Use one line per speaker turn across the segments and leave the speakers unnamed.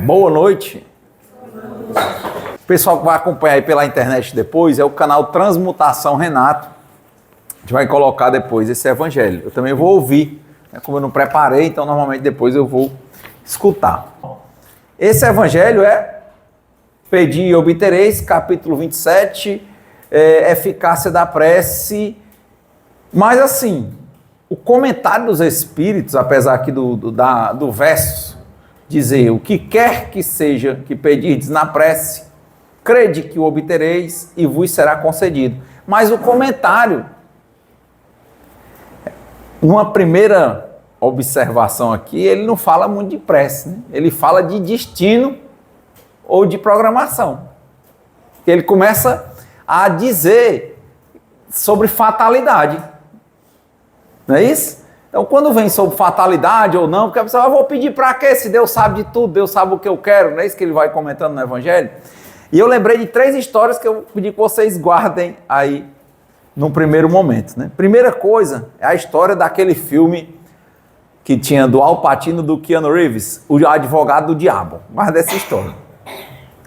Boa noite. O pessoal que vai acompanhar aí pela internet depois é o canal Transmutação Renato. A gente vai colocar depois esse evangelho. Eu também vou ouvir, né? Como eu não preparei, então normalmente depois eu vou escutar. Esse evangelho é Pedi e obtereis, capítulo 27, eficácia da prece. Mas assim, o comentário dos Espíritos, apesar aqui do verso dizer o que quer que seja que pedirdes na prece, crede que o obtereis e vos será concedido. Mas o comentário, numa primeira observação aqui, ele não fala muito de prece, né? Ele fala de destino ou de programação. Ele começa a dizer sobre fatalidade. Não é isso? Então, quando vem sobre fatalidade ou não, porque a pessoa, vou pedir para quê? Se Deus sabe de tudo, Deus sabe o que eu quero, não é isso que ele vai comentando no Evangelho? E eu lembrei de 3 histórias que eu pedi que vocês guardem aí num primeiro momento, né? Primeira coisa é a história daquele filme que tinha do Al Pacino, do Keanu Reeves, o advogado do diabo. Guarda essa história.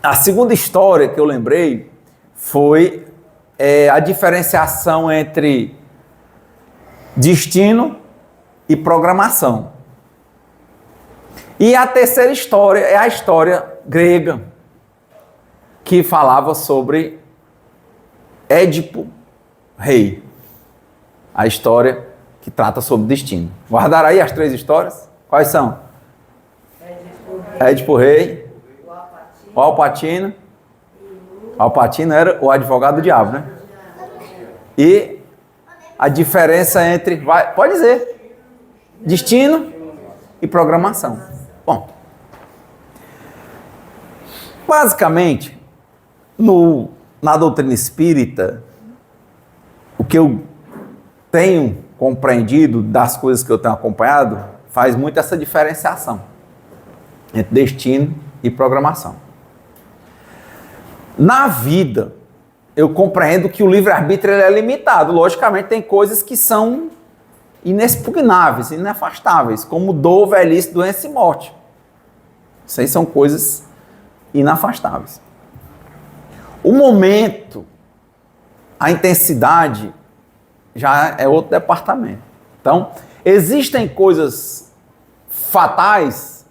A segunda história que eu lembrei foi a diferenciação entre destino e programação. E a terceira história é a história grega, que falava sobre Édipo, rei. A história que trata sobre destino. Guardaram aí as 3 histórias? Quais são? Édipo, rei. O Al Pacino. Al Pacino era o advogado do diabo, né? E a diferença entre, pode dizer, destino e programação. Bom, basicamente, na doutrina espírita, o que eu tenho compreendido das coisas que eu tenho acompanhado, faz muito essa diferenciação entre destino e programação. Na vida, eu compreendo que o livre-arbítrio é limitado. Logicamente, tem coisas que são inexpugnáveis, inafastáveis, como dor, velhice, doença e morte. Isso aí são coisas inafastáveis. O momento, a intensidade, já é outro departamento. Então, existem coisas fatais,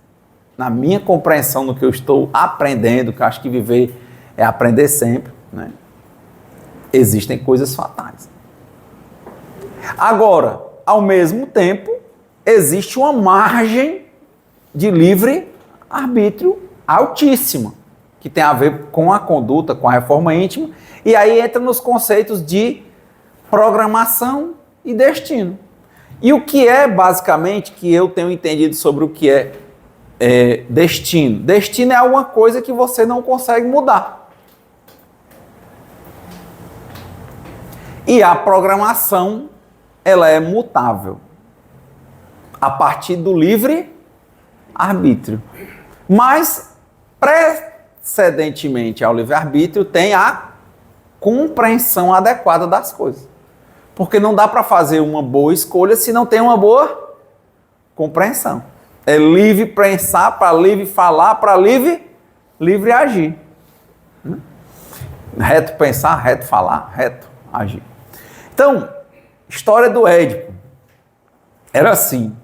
na minha compreensão, no que eu estou aprendendo, que eu acho que viver é aprender sempre, né? Existem coisas fatais. Agora, ao mesmo tempo, existe uma margem de livre arbítrio altíssima, que tem a ver com a conduta, com a reforma íntima, e aí entra nos conceitos de programação e destino. E o que é, basicamente, que eu tenho entendido sobre o que é destino? Destino é alguma coisa que você não consegue mudar. E a programação, ela é mutável a partir do livre arbítrio. Mas, precedentemente ao livre arbítrio, tem a compreensão adequada das coisas. Porque não dá para fazer uma boa escolha se não tem uma boa compreensão. É livre pensar, para livre falar, para livre agir. Reto pensar, reto falar, reto agir. Então, história do Édipo. Era assim.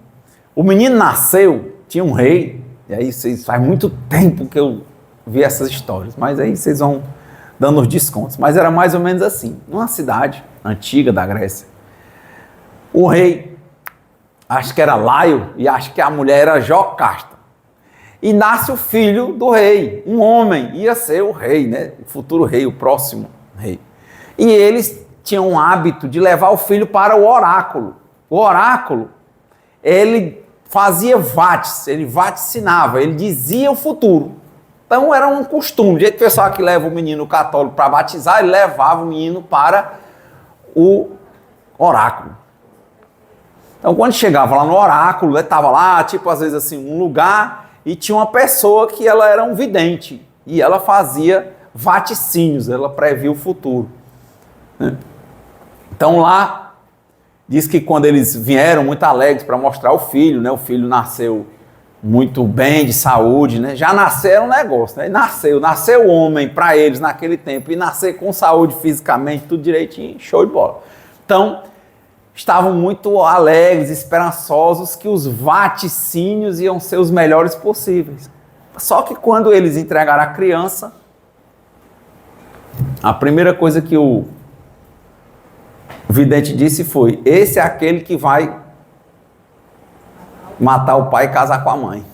O menino nasceu, tinha um rei, e aí faz muito tempo que eu vi essas histórias, mas aí vocês vão dando os descontos. Mas era mais ou menos assim. Numa cidade antiga da Grécia, o rei, acho que era Laio, e acho que a mulher era Jocasta. E nasce o filho do rei, um homem, ia ser o rei, né? O futuro rei, o próximo rei. E eles tinham um hábito de levar o filho para o oráculo. O oráculo, ele fazia ele vaticinava, ele dizia o futuro. Então era um costume, do jeito que o pessoal que leva o menino católico para batizar, ele levava o menino para o oráculo. Então quando chegava lá no oráculo, ele estava lá, tipo às vezes assim, um lugar, e tinha uma pessoa que ela era um vidente, e ela fazia vaticínios, ela previa o futuro. Então lá, diz que quando eles vieram muito alegres para mostrar o filho, né? O filho nasceu muito bem de saúde, né? Já nasceram um negócio, né? Nasceu homem para eles naquele tempo, e nascer com saúde fisicamente, tudo direitinho, show de bola. Então, estavam muito alegres, esperançosos que os vaticínios iam ser os melhores possíveis. Só que quando eles entregaram a criança, a primeira coisa que o vidente disse foi: esse é aquele que vai matar o pai e casar com a mãe.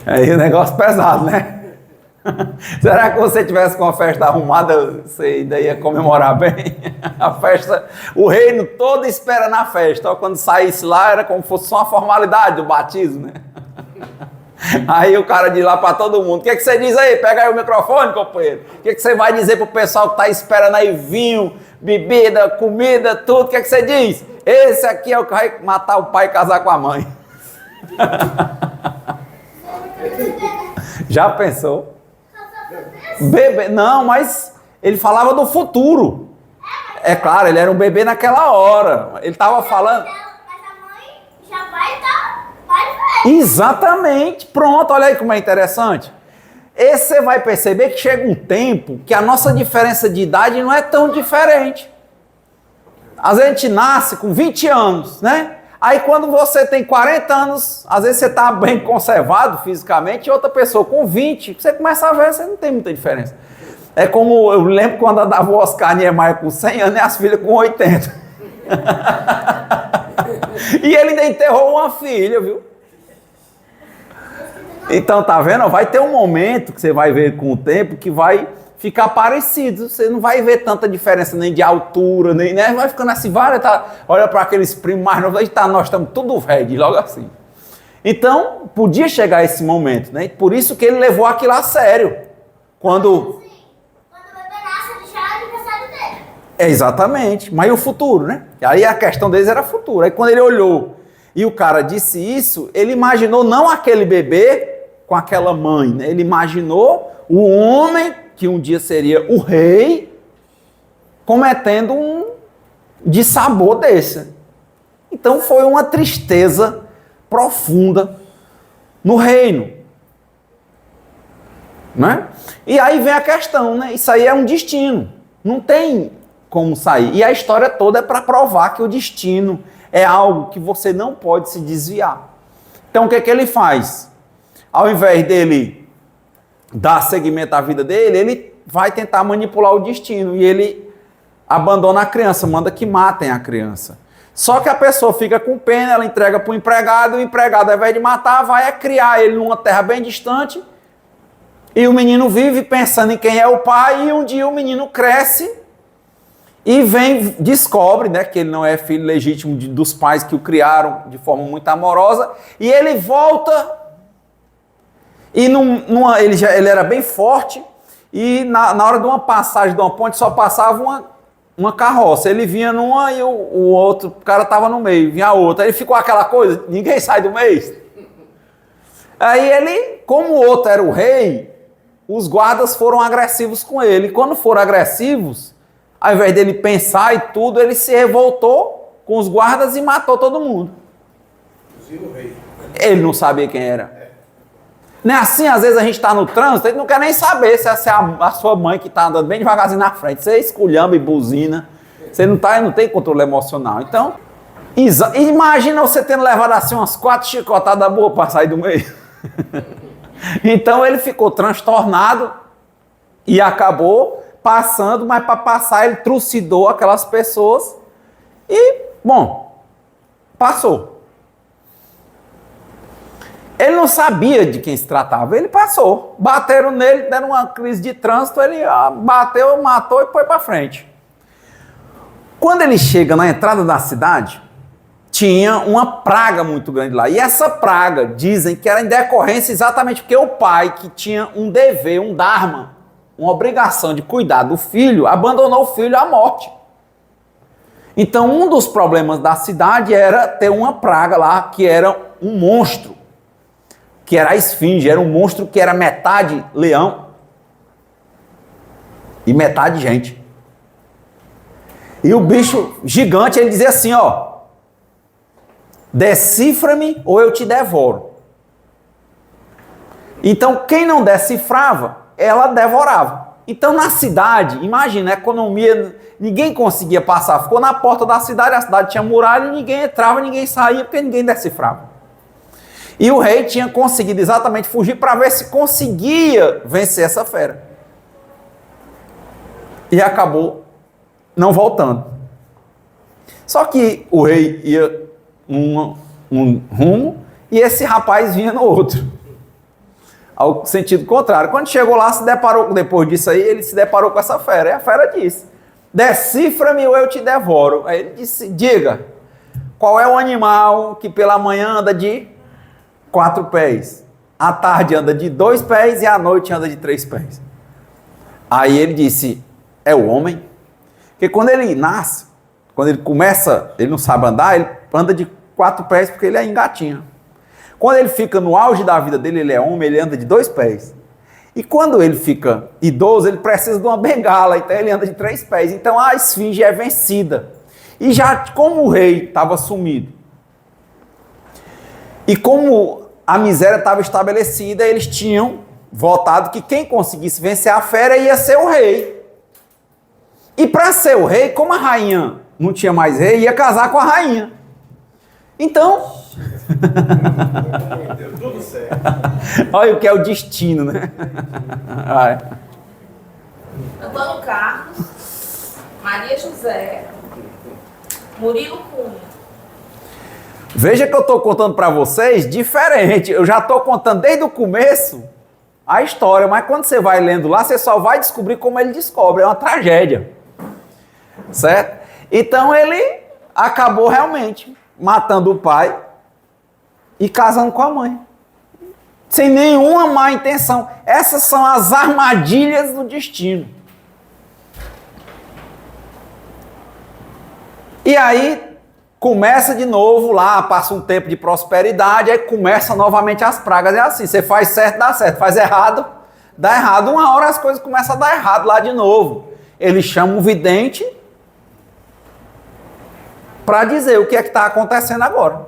Aí o negócio pesado, né? Será que você tivesse com a festa arrumada, você ainda ia comemorar bem? A festa, o reino todo espera na festa. Quando saísse lá, era como se fosse só uma formalidade do batismo, né? Aí o cara diz lá para todo mundo: o que você diz aí? Pega aí o microfone, companheiro. O que você vai dizer pro pessoal que tá esperando aí vinho, bebida, comida, tudo? O que você diz? Esse aqui é o que vai matar o pai e casar com a mãe. Já pensou? Bebê, não, mas ele falava do futuro. É claro, ele era um bebê naquela hora. Ele estava falando.
Mas a mãe já vai estar mais velha.
Exatamente. Pronto, olha aí como é interessante. Esse você vai perceber que chega um tempo que a nossa diferença de idade não é tão diferente. Às vezes a gente nasce com 20 anos, né? Aí quando você tem 40 anos, às vezes você está bem conservado fisicamente, e outra pessoa com 20, você começa a ver, você não tem muita diferença. É como, eu lembro quando andava o Oscar Niemeyer com 100 anos e as filhas com 80. E ele ainda enterrou uma filha, viu? Então, tá vendo? Vai ter um momento que você vai ver com o tempo que vai ficar parecido. Você não vai ver tanta diferença nem de altura, nem, né? Vai ficando assim, olha para aqueles primos mais novos, nós estamos tudo velho, logo assim. Então, podia chegar esse momento, né? Por isso que ele levou aquilo a sério. Quando
o bebê nasce, ele já é aniversário dele.
Exatamente, mas e o futuro, né? E aí a questão deles era futuro. Aí quando ele olhou e o cara disse isso, ele imaginou não aquele bebê com aquela mãe, né? Ele imaginou o homem que um dia seria o rei, cometendo um dissabor desse. Então foi uma tristeza profunda no reino. Né? E aí vem a questão, né? Isso aí é um destino. Não tem como sair. E a história toda é para provar que o destino é algo que você não pode se desviar. Então o que é que ele faz? Ao invés dele dar seguimento à vida dele, ele vai tentar manipular o destino e ele abandona a criança, manda que matem a criança. Só que a pessoa fica com pena, ela entrega para o empregado, e o empregado, ao invés de matar, vai criar ele numa terra bem distante, e o menino vive pensando em quem é o pai, e um dia o menino cresce e descobre, né, que ele não é filho legítimo dos pais que o criaram de forma muito amorosa, e ele volta. E ele era bem forte, e na hora de uma passagem de uma ponte só passava uma carroça. Ele vinha numa e o outro cara estava no meio, vinha a outra. Aí ficou aquela coisa, ninguém sai do meio. Aí ele, como o outro era o rei, os guardas foram agressivos com ele. E quando foram agressivos, ao invés dele pensar e tudo, ele se revoltou com os guardas e matou todo mundo.
Inclusive o rei.
Ele não sabia quem era. Não é assim, às vezes a gente está no trânsito, a gente não quer nem saber se é a sua mãe que está andando bem devagarzinho na frente. Você esculhamba e buzina, você não tem controle emocional. Então, imagina você tendo levado assim umas 4 chicotadas boas para sair do meio. Então ele ficou transtornado e acabou passando, mas para passar ele trucidou aquelas pessoas e, bom, passou. Ele não sabia de quem se tratava, ele passou. Bateram nele, deram uma crise de trânsito, ele bateu, matou e foi para frente. Quando ele chega na entrada da cidade, tinha uma praga muito grande lá. E essa praga, dizem que era em decorrência exatamente porque o pai, que tinha um dever, um dharma, uma obrigação de cuidar do filho, abandonou o filho à morte. Então, um dos problemas da cidade era ter uma praga lá, que era um monstro, que era a esfinge, era um monstro que era metade leão e metade gente. E o bicho gigante, ele dizia assim, ó, decifra-me ou eu te devoro. Então, quem não decifrava, ela devorava. Então, na cidade, imagina, a economia, ninguém conseguia passar. Ficou na porta da cidade, a cidade tinha muralha, e ninguém entrava, ninguém saía, porque ninguém decifrava. E o rei tinha conseguido exatamente fugir para ver se conseguia vencer essa fera. E acabou não voltando. Só que o rei ia um rumo e esse rapaz vinha no outro. Ao sentido contrário. Quando chegou lá, se deparou, depois disso aí, ele se deparou com essa fera. E a fera disse, decifra-me ou eu te devoro. Aí ele disse, diga, qual é o animal que pela manhã anda de 4 pés, à tarde anda de 2 pés e à noite anda de 3 pés? Aí ele disse, é o homem. Porque quando ele nasce, quando ele começa, ele não sabe andar, ele anda de 4 pés porque ele é engatinha. Quando ele fica no auge da vida dele, ele é homem, ele anda de 2 pés. E quando ele fica idoso, ele precisa de uma bengala, então ele anda de 3 pés. Então a esfinge é vencida. E já como o rei estava sumido, e como a miséria estava estabelecida, eles tinham votado que quem conseguisse vencer a fera ia ser o rei. E para ser o rei, como a rainha não tinha mais rei, ia casar com a rainha. Então...
Deu tudo certo.
Olha o que é o destino, né? Vai.
Antônio Carlos, Maria José, Murilo Cunha.
Veja que eu estou contando para vocês diferente. Eu já estou contando desde o começo a história, mas quando você vai lendo lá, você só vai descobrir como ele descobre. É uma tragédia. Certo? Então ele acabou realmente matando o pai e casando com a mãe. Sem nenhuma má intenção. Essas são as armadilhas do destino. E aí começa de novo lá, passa um tempo de prosperidade, aí começa novamente as pragas. É assim, você faz certo, dá certo. Faz errado, dá errado. Uma hora as coisas começam a dar errado lá de novo. Ele chama um vidente para dizer o que é que está acontecendo agora.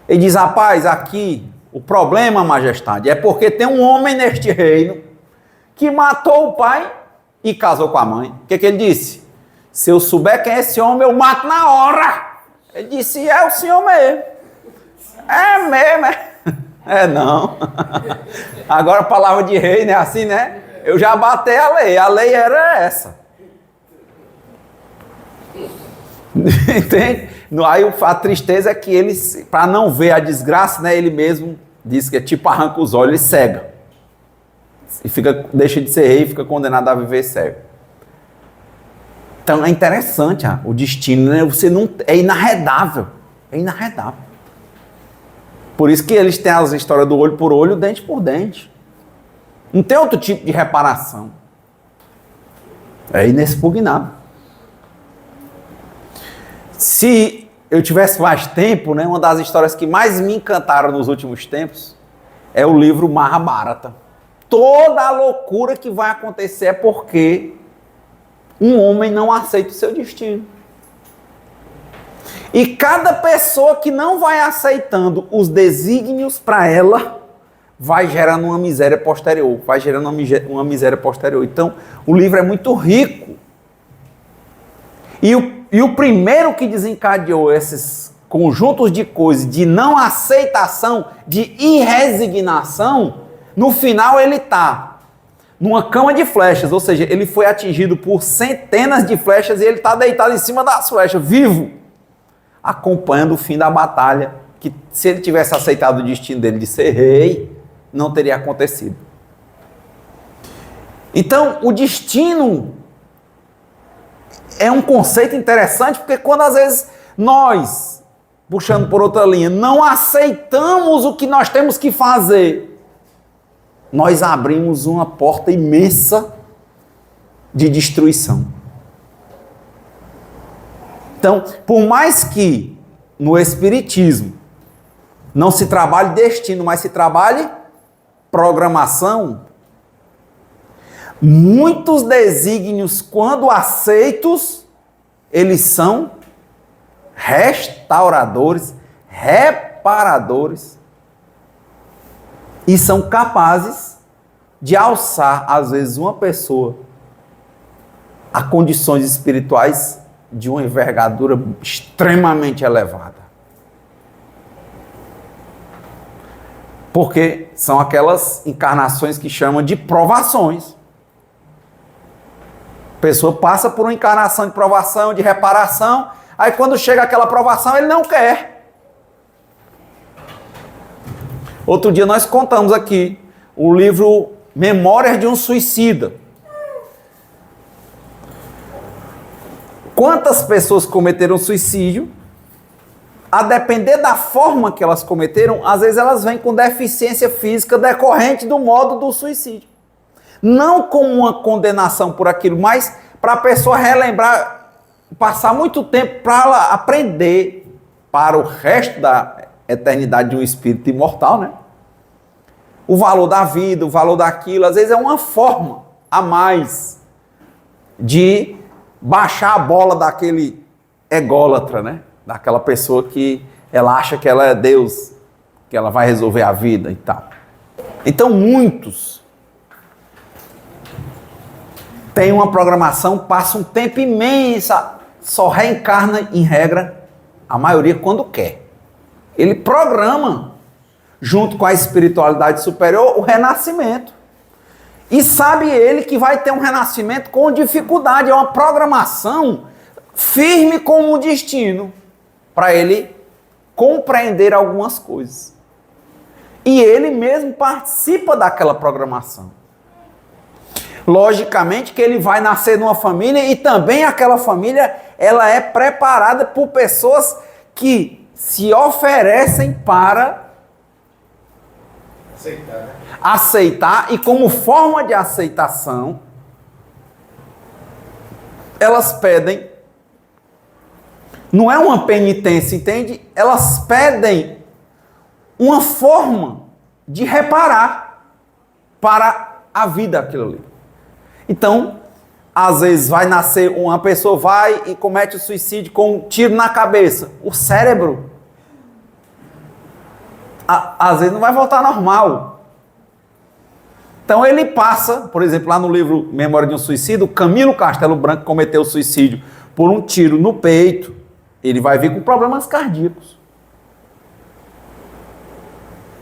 Ele diz, rapaz, aqui o problema, majestade, é porque tem um homem neste reino que matou o pai e casou com a mãe. O que ele disse? Se eu souber quem é esse homem, eu mato na hora. Ele disse, é o senhor mesmo. É mesmo, é? É não. Agora a palavra de rei, né? Assim, né? Eu já batei a lei era essa. Entende? Aí a tristeza é que ele, para não ver a desgraça, né, ele mesmo diz que é tipo arranca os olhos e cega. E deixa de ser rei e fica condenado a viver cego. Então é interessante o destino, né? Você não, é inarredável. É inarredável. Por isso que eles têm as histórias do olho por olho, dente por dente. Não tem outro tipo de reparação. É inexpugnável. Se eu tivesse mais tempo, né, uma das histórias que mais me encantaram nos últimos tempos é o livro Mahabharata. Toda a loucura que vai acontecer é porque um homem não aceita o seu destino. E cada pessoa que não vai aceitando os desígnios para ela, vai gerando uma miséria posterior. Vai gerando uma miséria posterior. Então, o livro é muito rico. E o primeiro que desencadeou esses conjuntos de coisas de não aceitação, de irresignação, no final ele está numa cama de flechas, ou seja, ele foi atingido por centenas de flechas e ele está deitado em cima das flechas, vivo, acompanhando o fim da batalha, que se ele tivesse aceitado o destino dele de ser rei, não teria acontecido. Então, o destino é um conceito interessante, porque quando às vezes nós, puxando por outra linha, não aceitamos o que nós temos que fazer, nós abrimos uma porta imensa de destruição. Então, por mais que no Espiritismo não se trabalhe destino, mas se trabalhe programação, muitos desígnios, quando aceitos, eles são restauradores, reparadores e são capazes de alçar, às vezes, uma pessoa a condições espirituais de uma envergadura extremamente elevada. Porque são aquelas encarnações que chamam de provações. A pessoa passa por uma encarnação de provação, de reparação, aí quando chega aquela provação, ele não quer. Outro dia nós contamos aqui o livro Memórias de um Suicida. Quantas pessoas cometeram suicídio? A depender da forma que elas cometeram, às vezes elas vêm com deficiência física decorrente do modo do suicídio. Não como uma condenação por aquilo, mas para a pessoa relembrar, passar muito tempo para ela aprender para o resto da eternidade de um espírito imortal, né? O valor da vida, o valor daquilo, às vezes é uma forma a mais de baixar a bola daquele ególatra, né? Daquela pessoa que ela acha que ela é Deus, que ela vai resolver a vida e tal. Então muitos têm uma programação, passam um tempo imenso, só reencarna em regra, a maioria quando quer. Ele programa, junto com a espiritualidade superior, o renascimento. E sabe ele que vai ter um renascimento com dificuldade, é uma programação firme como um destino, para ele compreender algumas coisas. E ele mesmo participa daquela programação. Logicamente que ele vai nascer numa família e também aquela família, ela é preparada por pessoas que se oferecem para aceitar, e como forma de aceitação, elas pedem, não é uma penitência, entende? Elas pedem uma forma de reparar para a vida aquilo ali. Então, às vezes vai nascer, uma pessoa vai e comete o suicídio com um tiro na cabeça. O cérebro, às vezes não vai voltar normal. Então ele passa, por exemplo, lá no livro Memória de um Suicídio, Camilo Castelo Branco cometeu suicídio por um tiro no peito. Ele vai vir com problemas cardíacos.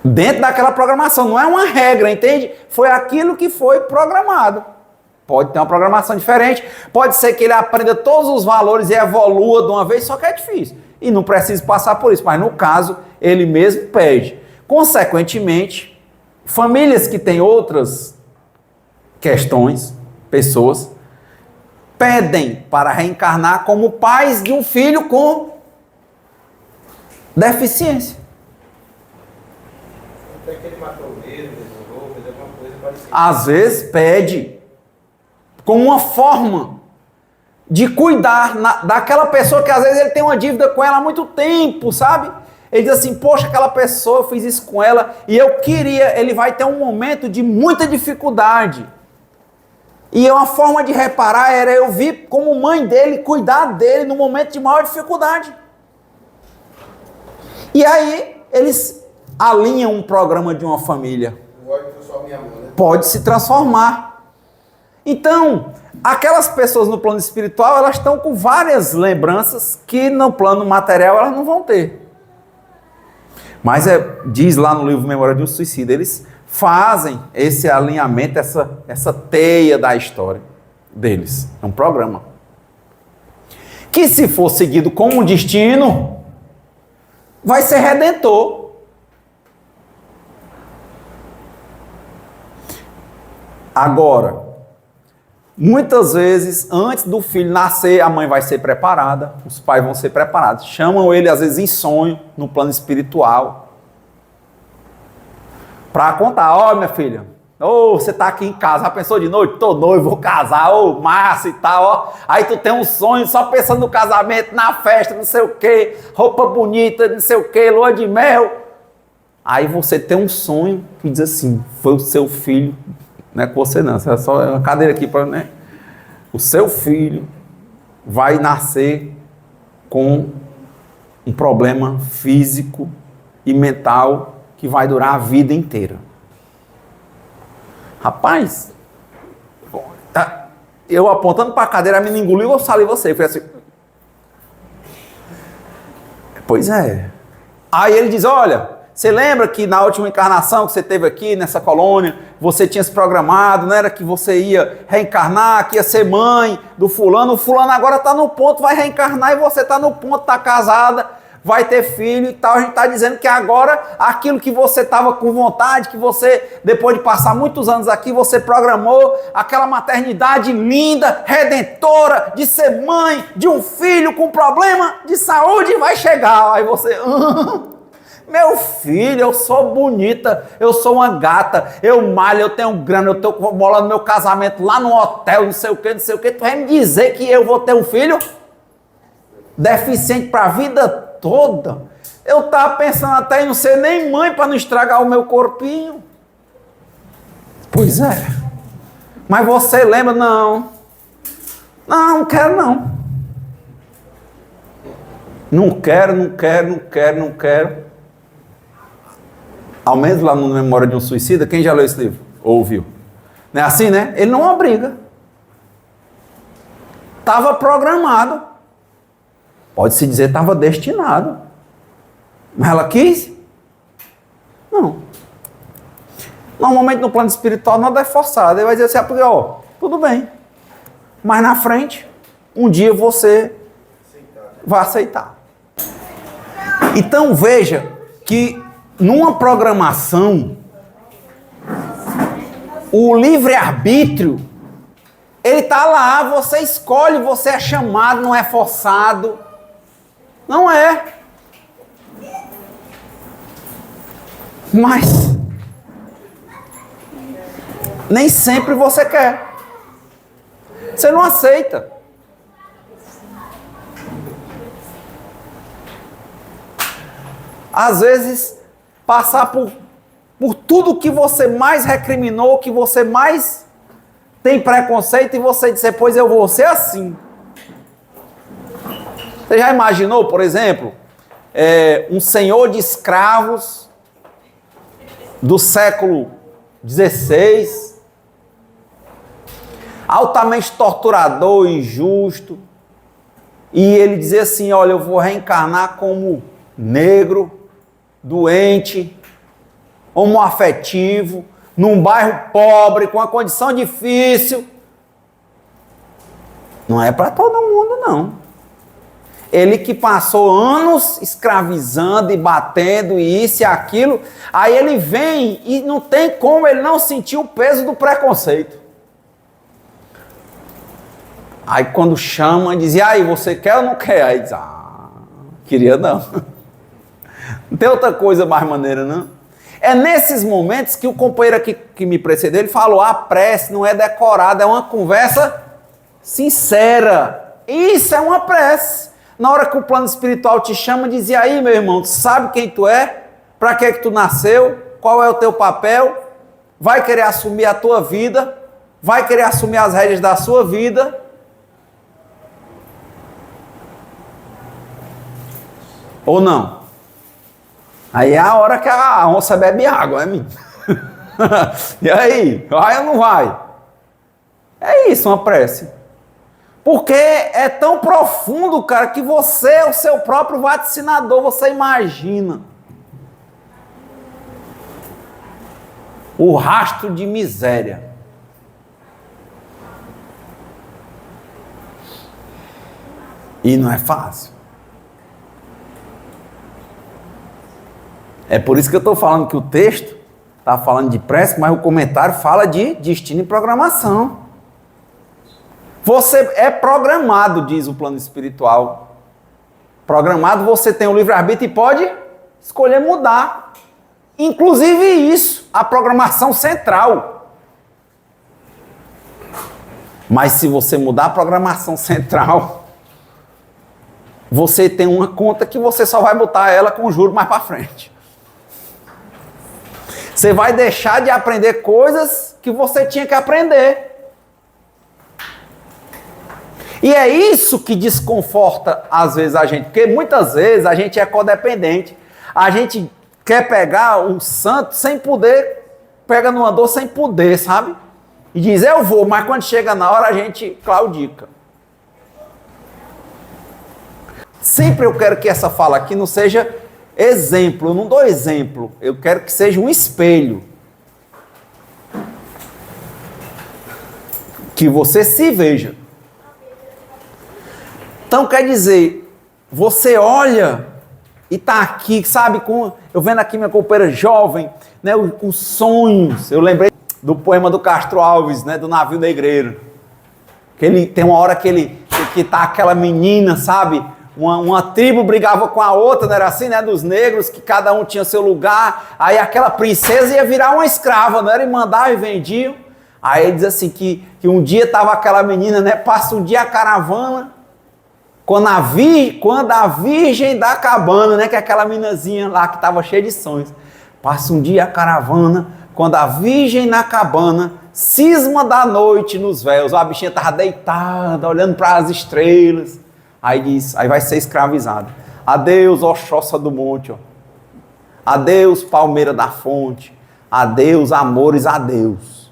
Dentro daquela programação, não é uma regra, entende? Foi aquilo que foi programado. Pode ter uma programação diferente, pode ser que ele aprenda todos os valores e evolua de uma vez, só que é difícil. E não precisa passar por isso, mas no caso, ele mesmo pede. Consequentemente, famílias que têm outras questões, pessoas, pedem para reencarnar como pais de um filho com deficiência.
Até que ele matou mesmo, resolveu, fez alguma coisa parecida.
Às vezes pede como uma forma de cuidar daquela pessoa que às vezes ele tem uma dívida com ela há muito tempo, sabe? Ele diz assim, poxa, aquela pessoa, eu fiz isso com ela e eu queria, ele vai ter um momento de muita dificuldade. E uma forma de reparar era eu vir como mãe dele, cuidar dele no momento de maior dificuldade. E aí eles alinham um programa de uma família.
O ódio transforma em amor, né?
Pode se transformar. Então, aquelas pessoas no plano espiritual, elas estão com várias lembranças que no plano material elas não vão ter. Mas diz lá no livro Memória de um Suicida, eles fazem esse alinhamento, essa teia da história deles. É um programa. Que se for seguido como um destino, vai ser redentor. Agora, muitas vezes, antes do filho nascer, a mãe vai ser preparada, os pais vão ser preparados. Chamam ele, às vezes, em sonho, no plano espiritual, para contar, ó, minha filha, você tá aqui em casa, já pensou de noite? Tô noivo, vou casar, massa e tal, ó. Aí tu tem um sonho só pensando no casamento, na festa, não sei o quê, roupa bonita, não sei o quê, lua de mel. Aí você tem um sonho que diz assim, foi o seu filho, não é com você não, é só uma cadeira aqui para, né? O seu filho vai nascer com um problema físico e mental que vai durar a vida inteira. Rapaz, eu apontando para a cadeira, a menina engoliu, eu salei você. Eu falei assim, pois é. Aí ele diz, olha, você lembra que na última encarnação que você teve aqui nessa colônia, você tinha se programado, não era que você ia reencarnar, que ia ser mãe do fulano, o fulano agora está no ponto, vai reencarnar e você está no ponto, está casada, vai ter filho e tal. A gente está dizendo que agora aquilo que você estava com vontade, que você, depois de passar muitos anos aqui, você programou aquela maternidade linda, redentora, de ser mãe de um filho com problema de saúde, vai chegar. Aí você... Meu filho, eu sou bonita, eu sou uma gata, eu malho, eu tenho grana, eu tô bolando meu casamento lá no hotel, não sei o que, tu vai me dizer que eu vou ter um filho deficiente para a vida toda? Eu tava pensando até em não ser nem mãe para não estragar o meu corpinho. Pois é. Mas você lembra? Não, não quero não. Não quero. Ao menos lá no Memória de um Suicida, quem já leu esse livro? Ouviu? Não é assim, né? Ele não obriga. Estava programado. Pode-se dizer que estava destinado. Mas ela quis? Não. Normalmente no plano espiritual nada é forçado. Ele vai dizer assim, porque, ó, tudo bem. Mas na frente, um dia você vai aceitar. Então veja que numa programação, o livre-arbítrio, ele está lá, você escolhe, você é chamado, não é forçado. Não é. Mas nem sempre você quer. Você não aceita. Às vezes, passar por tudo que você mais recriminou, que você mais tem preconceito, e você dizer, pois eu vou ser assim. Você já imaginou, por exemplo, um senhor de escravos do século XVI, altamente torturador, injusto, e ele dizer assim, olha, eu vou reencarnar como negro, doente, homoafetivo, num bairro pobre, com uma condição difícil. Não é para todo mundo, não. Ele que passou anos escravizando e batendo e isso e aquilo, aí ele vem e não tem como ele não sentir o peso do preconceito. Aí quando chama, diz, e aí, você quer ou não quer? Aí diz, queria não. Não tem outra coisa mais maneira, não? É nesses momentos que o companheiro aqui que me precedeu, ele falou, a prece não é decorada, é uma conversa sincera. Isso é uma prece. Na hora que o plano espiritual te chama, diz, e aí, meu irmão, tu sabe quem tu é? Para que tu nasceu? Qual é o teu papel? Vai querer assumir a tua vida? Vai querer assumir as rédeas da sua vida? Ou não? Aí é a hora que a onça bebe água, né, menino? E aí? Vai ou não vai? É isso, uma prece. Porque é tão profundo, cara, que você é o seu próprio vaticinador, você imagina. O rastro de miséria. E não é fácil. É por isso que eu estou falando que o texto está falando de prece, mas o comentário fala de destino e programação. Você é programado, diz o plano espiritual. Programado, você tem o livre-arbítrio e pode escolher mudar. Inclusive isso, a programação central. Mas se você mudar a programação central, você tem uma conta que você só vai botar ela com juros mais para frente. Você vai deixar de aprender coisas que você tinha que aprender. E é isso que desconforta às vezes a gente, porque muitas vezes a gente é codependente. A gente quer pegar um santo sem poder, pega numa dor sem poder, sabe? E diz, eu vou, mas quando chega na hora a gente claudica. Sempre eu quero que essa fala aqui não seja exemplo, eu não dou exemplo, eu quero que seja um espelho. Que você se veja. Então quer dizer, você olha e está aqui, sabe, eu vendo aqui minha companheira jovem, né, com sonhos. Eu lembrei do poema do Castro Alves, né, do Navio Negreiro. Que ele tem uma hora que tá aquela menina, sabe? Uma tribo brigava com a outra, não era assim, né? Dos negros, que cada um tinha seu lugar. Aí aquela princesa ia virar uma escrava, não era? E mandava e vendiam. Aí ele diz assim, que um dia estava aquela menina, né? Passa um dia a caravana, quando a virgem da cabana, né? Que é aquela meninazinha lá que estava cheia de sonhos. Passa um dia a caravana, quando a virgem na cabana cisma da noite nos véus. A bichinha estava deitada, olhando para as estrelas. Aí diz, aí vai ser escravizada. Adeus, ó choça do monte, ó. Adeus, palmeira da fonte. Adeus, amores, adeus.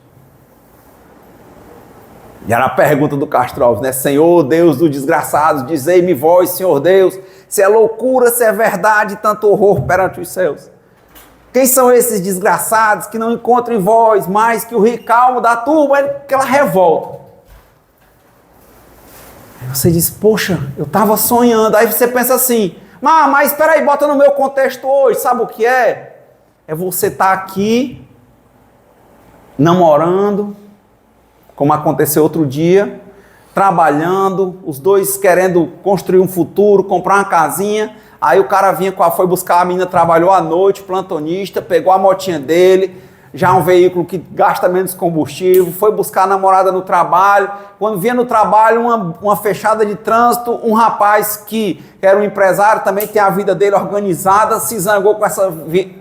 E era a pergunta do Castro Alves, né? Senhor Deus dos desgraçados, dizei-me vós, Senhor Deus, se é loucura, se é verdade, tanto horror perante os céus. Quem são esses desgraçados que não encontram em vós mais que o recalmo da turma, aquela revolta? Aí você diz, poxa, eu estava sonhando. Aí você pensa assim, mas espera aí, bota no meu contexto hoje, sabe o que é? É você estar aqui, namorando, como aconteceu outro dia, trabalhando, os dois querendo construir um futuro, comprar uma casinha. Aí o cara foi buscar a menina, trabalhou à noite, plantonista, pegou a motinha dele, já um veículo que gasta menos combustível, foi buscar a namorada no trabalho. Quando vinha no trabalho, uma fechada de trânsito, um rapaz que era um empresário, também tem a vida dele organizada, se zangou com essa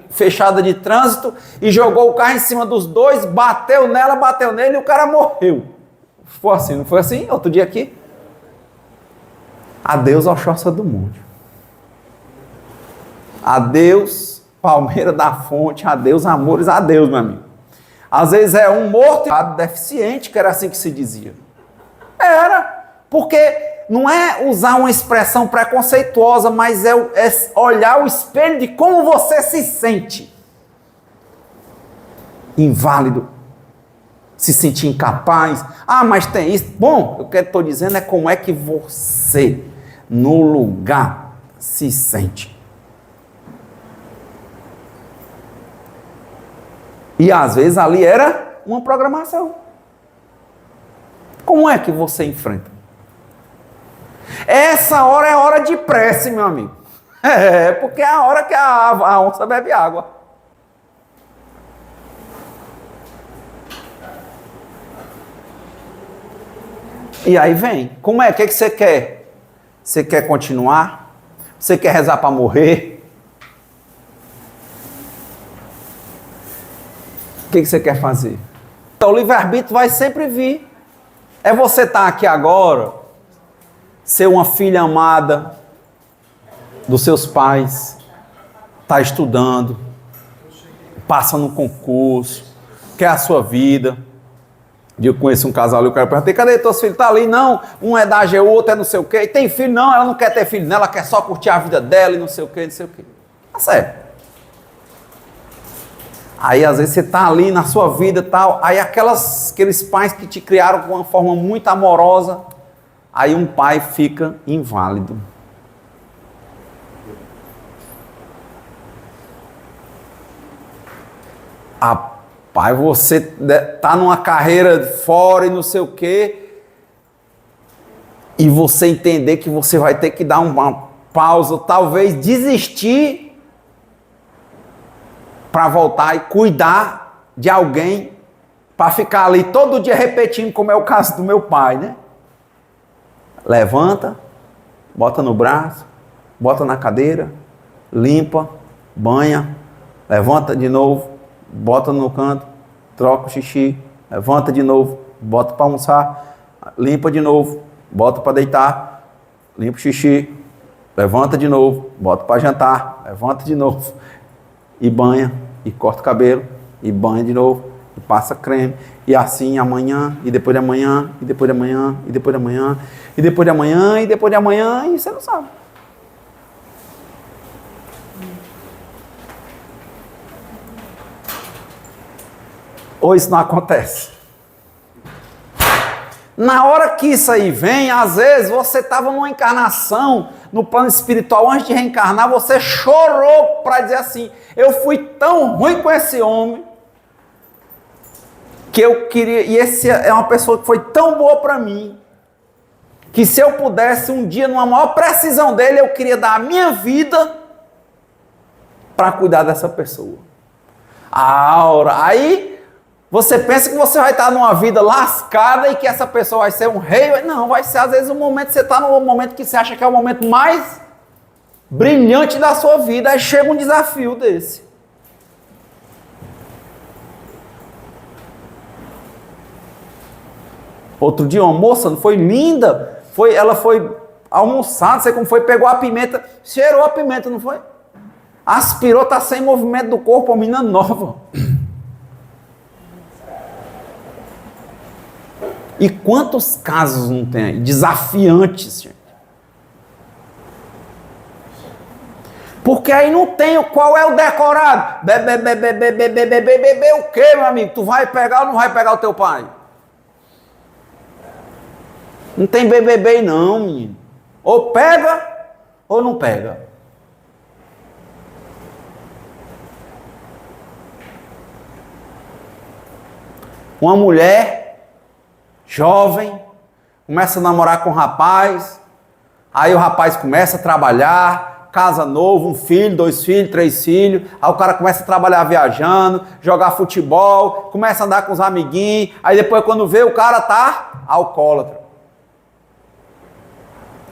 fechada de trânsito e jogou o carro em cima dos dois, bateu nela, bateu nele e o cara morreu. Foi assim, não foi assim? Outro dia aqui? Adeus ao choça do monte. Adeus, palmeira da fonte, adeus, amores, adeus, meu amigo. Às vezes é um morto deficiente, que era assim que se dizia. Era, porque não é usar uma expressão preconceituosa, mas é olhar o espelho de como você se sente. Inválido, se sentir incapaz. Mas tem isso. Bom, o que eu estou dizendo é como é que você, no lugar, se sente. E às vezes ali era uma programação. Como é que você enfrenta? Essa hora é hora de prece, meu amigo. Porque é a hora que a onça bebe água. E aí vem. Como é? O que você quer? Você quer continuar? Você quer rezar para morrer? O que você quer fazer? Então, o livre-arbítrio vai sempre vir. É você estar aqui agora, ser uma filha amada dos seus pais, estar estudando, passa no concurso, quer a sua vida. Eu conheço um casal ali, o cara perguntei, cadê teus filhos? Tá ali, não, um é da AGU, o outro é não sei o quê. E tem filho? Não, ela não quer ter filho, não, ela quer só curtir a vida dela e não sei o quê, não sei o quê. Tá certo. Aí às vezes você está ali na sua vida e tal, aí aqueles pais que te criaram de uma forma muito amorosa, aí um pai fica inválido. Pai, você está numa carreira fora e não sei o quê, e você entender que você vai ter que dar uma pausa, talvez desistir, para voltar e cuidar de alguém, para ficar ali todo dia repetindo, como é o caso do meu pai, né? Levanta, bota no braço, bota na cadeira, limpa, banha, levanta de novo, bota no canto, troca o xixi, levanta de novo, bota para almoçar, limpa de novo, bota para deitar, limpa o xixi, levanta de novo, bota para jantar, levanta de novo, e banha, e corta o cabelo, e banha de novo, e passa creme, e assim amanhã, e depois de amanhã, e depois de amanhã, e depois de amanhã, e depois de amanhã, e depois de amanhã, e você não sabe. Ou isso não acontece? Na hora que isso aí vem, às vezes você estava numa encarnação, no plano espiritual, antes de reencarnar, você chorou para dizer assim, eu fui tão ruim com esse homem, que eu queria, e esse é uma pessoa que foi tão boa para mim, que se eu pudesse um dia, numa maior precisão dele, eu queria dar a minha vida para cuidar dessa pessoa. A aura, aí você pensa que você vai estar numa vida lascada e que essa pessoa vai ser um rei. Não, vai ser às vezes um momento, você está no momento que você acha que é o momento mais brilhante da sua vida, aí chega um desafio desse. Outro dia uma moça, não foi linda, ela foi almoçar, não sei como foi, pegou a pimenta, cheirou a pimenta, não foi? Aspirou, está sem movimento do corpo, uma menina nova. E quantos casos não tem aí? Desafiantes, gente. Porque aí não tem qual é o decorado. Bebê o quê, meu amigo? Tu vai pegar ou não vai pegar o teu pai? Não tem bebê não, menino. Ou pega ou não pega. Uma mulher jovem, começa a namorar com um rapaz, aí o rapaz começa a trabalhar, casa novo, 1 filho, 2 filhos, 3 filhos, aí o cara começa a trabalhar viajando, jogar futebol, começa a andar com os amiguinhos, aí depois quando vê o cara tá alcoólatra.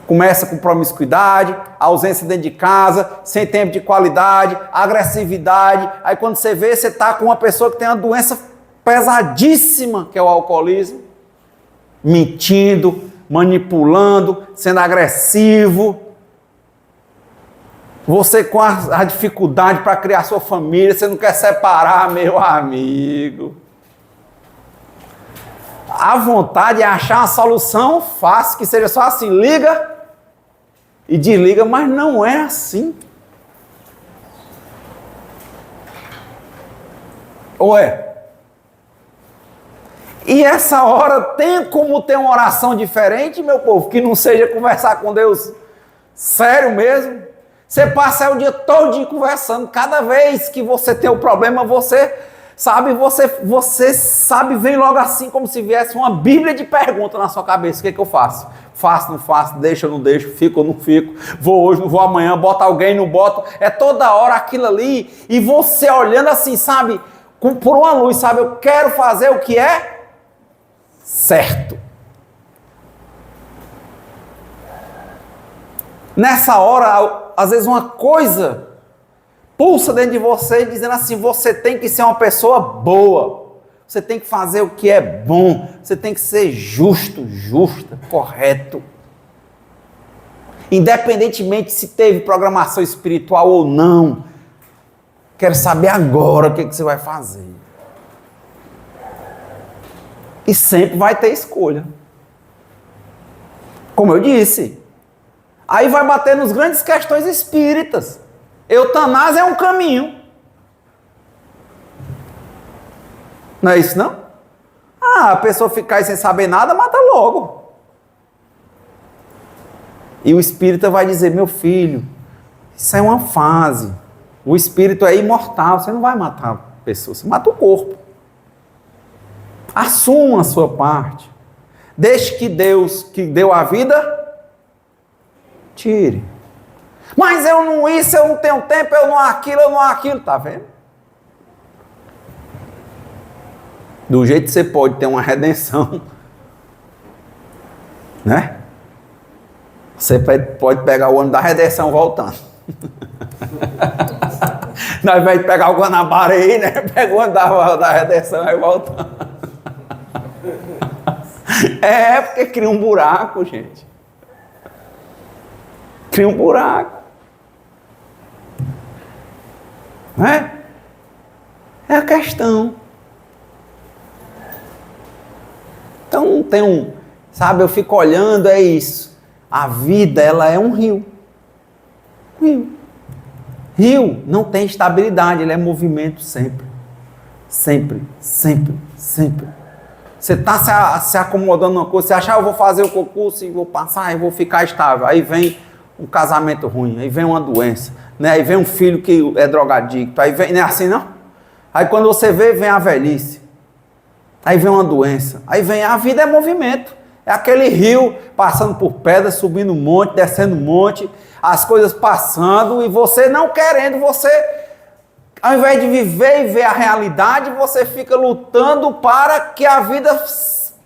Começa com promiscuidade, ausência dentro de casa, sem tempo de qualidade, agressividade, aí quando você vê, você tá com uma pessoa que tem uma doença pesadíssima, que é o alcoolismo, mentindo, manipulando, sendo agressivo. Você com a dificuldade para criar sua família, você não quer separar, meu amigo. A vontade é achar uma solução fácil, que seja só assim, liga e desliga, mas não é assim. Ou é? E essa hora tem como ter uma oração diferente, meu povo, que não seja conversar com Deus sério mesmo. Você passa o dia todo conversando, cada vez que você tem um problema, você sabe, vem logo assim, como se viesse uma bíblia de perguntas na sua cabeça. O que é que eu faço? Faço, não faço, deixo ou não deixo, fico ou não fico, vou hoje, não vou amanhã, bota alguém, não boto. É toda hora aquilo ali, e você olhando assim, sabe, por uma luz, sabe, eu quero fazer o que é certo. Nessa hora, às vezes uma coisa pulsa dentro de você, dizendo assim, você tem que ser uma pessoa boa, você tem que fazer o que é bom, você tem que ser justo, justa, correto. Independentemente se teve programação espiritual ou não, quero saber agora o que você vai fazer. E sempre vai ter escolha. Como eu disse. Aí vai bater nos grandes questões espíritas. Eutanásia é um caminho. Não é isso, não? A pessoa ficar aí sem saber nada, mata logo. E o espírita vai dizer, meu filho, isso é uma fase. O espírito é imortal, você não vai matar a pessoa, você mata o corpo. Assuma a sua parte. Deixe que Deus, que deu a vida, tire. Mas eu não isso, eu não tenho tempo, eu não aquilo, tá vendo? Do jeito que você pode ter uma redenção, né? Você pode pegar o ano da redenção voltando. Nós vamos pegar o Guanabara aí, né? Pega o ano da redenção e voltando. É, porque cria um buraco, gente. Cria um buraco. Não é? É a questão. Então não tem um... Sabe, eu fico olhando, é isso. A vida, ela é um rio. Rio. Rio não tem estabilidade, ele é movimento sempre. Sempre, sempre, sempre. Você está se acomodando numa coisa, você acha, eu vou fazer o concurso e vou passar, eu vou ficar estável. Aí vem um casamento ruim, aí vem uma doença, né? Aí vem um filho que é drogadicto, aí vem, não é assim não? Aí quando você vê, vem a velhice. Aí vem uma doença, aí vem, a vida é movimento. É aquele rio passando por pedras, subindo um monte, descendo um monte, as coisas passando e você não querendo, você, ao invés de viver e ver a realidade, você fica lutando para que a vida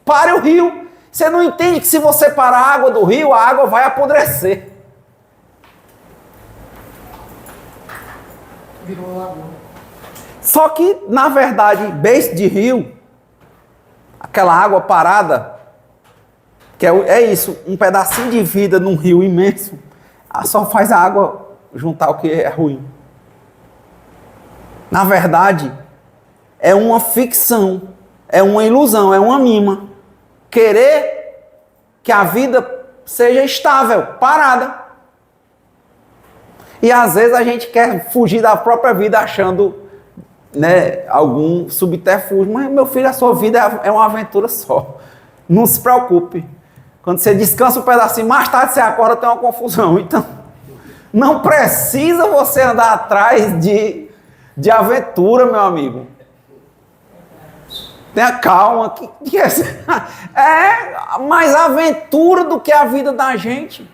pare o rio. Você não entende que se você parar a água do rio, a água vai apodrecer.
Virou uma lagoa.
Só que, na verdade, base de rio, aquela água parada, que é isso, um pedacinho de vida num rio imenso, só faz a água juntar o que é ruim. Na verdade, é uma ficção, é uma ilusão, é uma mima. Querer que a vida seja estável, parada. E às vezes a gente quer fugir da própria vida achando, né, algum subterfúgio. Mas, meu filho, a sua vida é uma aventura só. Não se preocupe. Quando você descansa um pedacinho, mais tarde você acorda, tem uma confusão. Então, não precisa você andar atrás de aventura, meu amigo. Tenha calma. Que é mais aventura do que a vida da gente.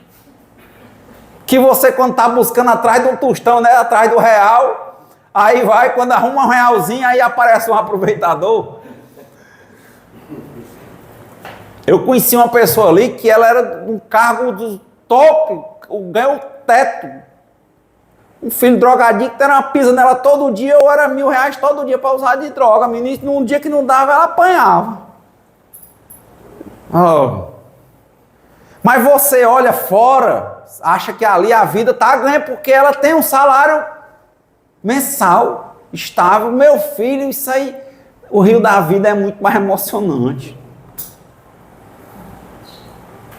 Que você, quando está buscando atrás do tostão, né, atrás do real, aí vai, quando arruma um realzinho, aí aparece um aproveitador. Eu conheci uma pessoa ali que ela era um cargo do top, ganhou o teto. Um filho drogadicto, era uma pisa nela todo dia, ou era R$1.000 todo dia para usar de droga. Ministro, num dia que não dava, ela apanhava. Oh. Mas você olha fora, acha que ali a vida está ganha porque ela tem um salário mensal, estável. Meu filho, isso aí, o rio da vida é muito mais emocionante.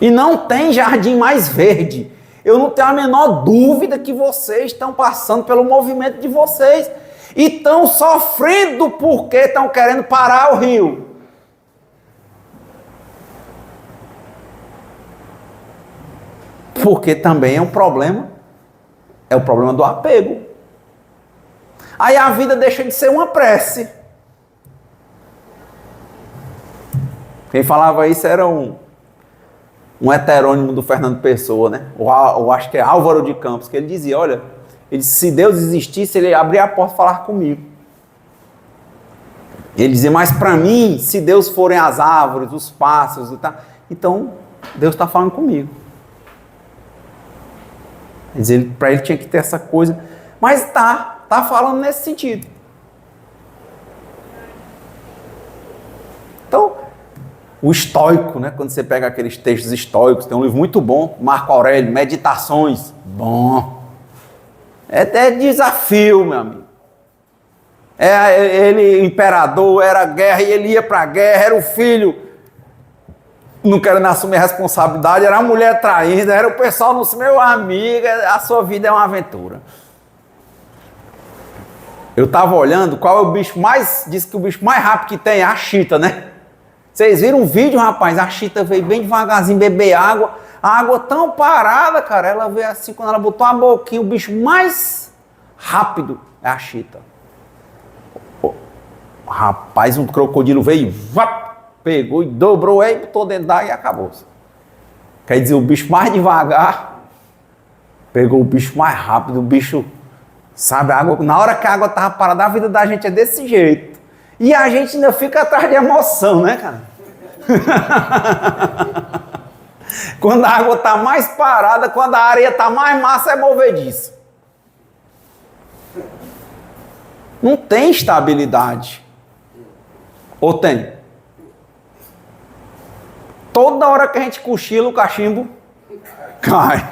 E não tem jardim mais verde. Eu não tenho a menor dúvida que vocês estão passando pelo movimento de vocês. E estão sofrendo porque estão querendo parar o rio. Porque também é um problema. É o problema do apego. Aí a vida deixa de ser uma prece. Quem falava isso era um heterônimo do Fernando Pessoa, né? Eu acho que é Álvaro de Campos, que ele dizia, olha, ele disse, se Deus existisse, ele abria a porta e falar comigo. Ele dizia, mas para mim, se Deus forem as árvores, os pássaros, então Deus está falando comigo. Para ele tinha que ter essa coisa, mas tá falando nesse sentido. Então, o estoico, né? Quando você pega aqueles textos estoicos, tem um livro muito bom, Marco Aurélio, Meditações, bom. É desafio, meu amigo. Ele, imperador, era guerra e ele ia para a guerra, era o filho não querendo assumir a responsabilidade, era a mulher traindo, era o pessoal, meu amigo, a sua vida é uma aventura. Eu estava olhando, qual é o bicho mais, diz que o bicho mais rápido que tem é a chita, né? Vocês viram um vídeo, rapaz, a chita veio bem devagarzinho beber água, a água tão parada, cara, ela veio assim, quando ela botou a boquinha, o bicho mais rápido é a chita. Rapaz, um crocodilo veio, pegou e dobrou aí, botou dentro d'água e acabou. Quer dizer, o bicho mais devagar pegou o bicho mais rápido, o bicho, sabe, a água, na hora que a água estava parada, a vida da gente é desse jeito. E a gente ainda fica atrás de emoção, né, cara? Quando a água está mais parada, quando a areia está mais massa, é movediço. Não tem estabilidade. Ou tem? toda hora que a gente cochila, o cachimbo cai.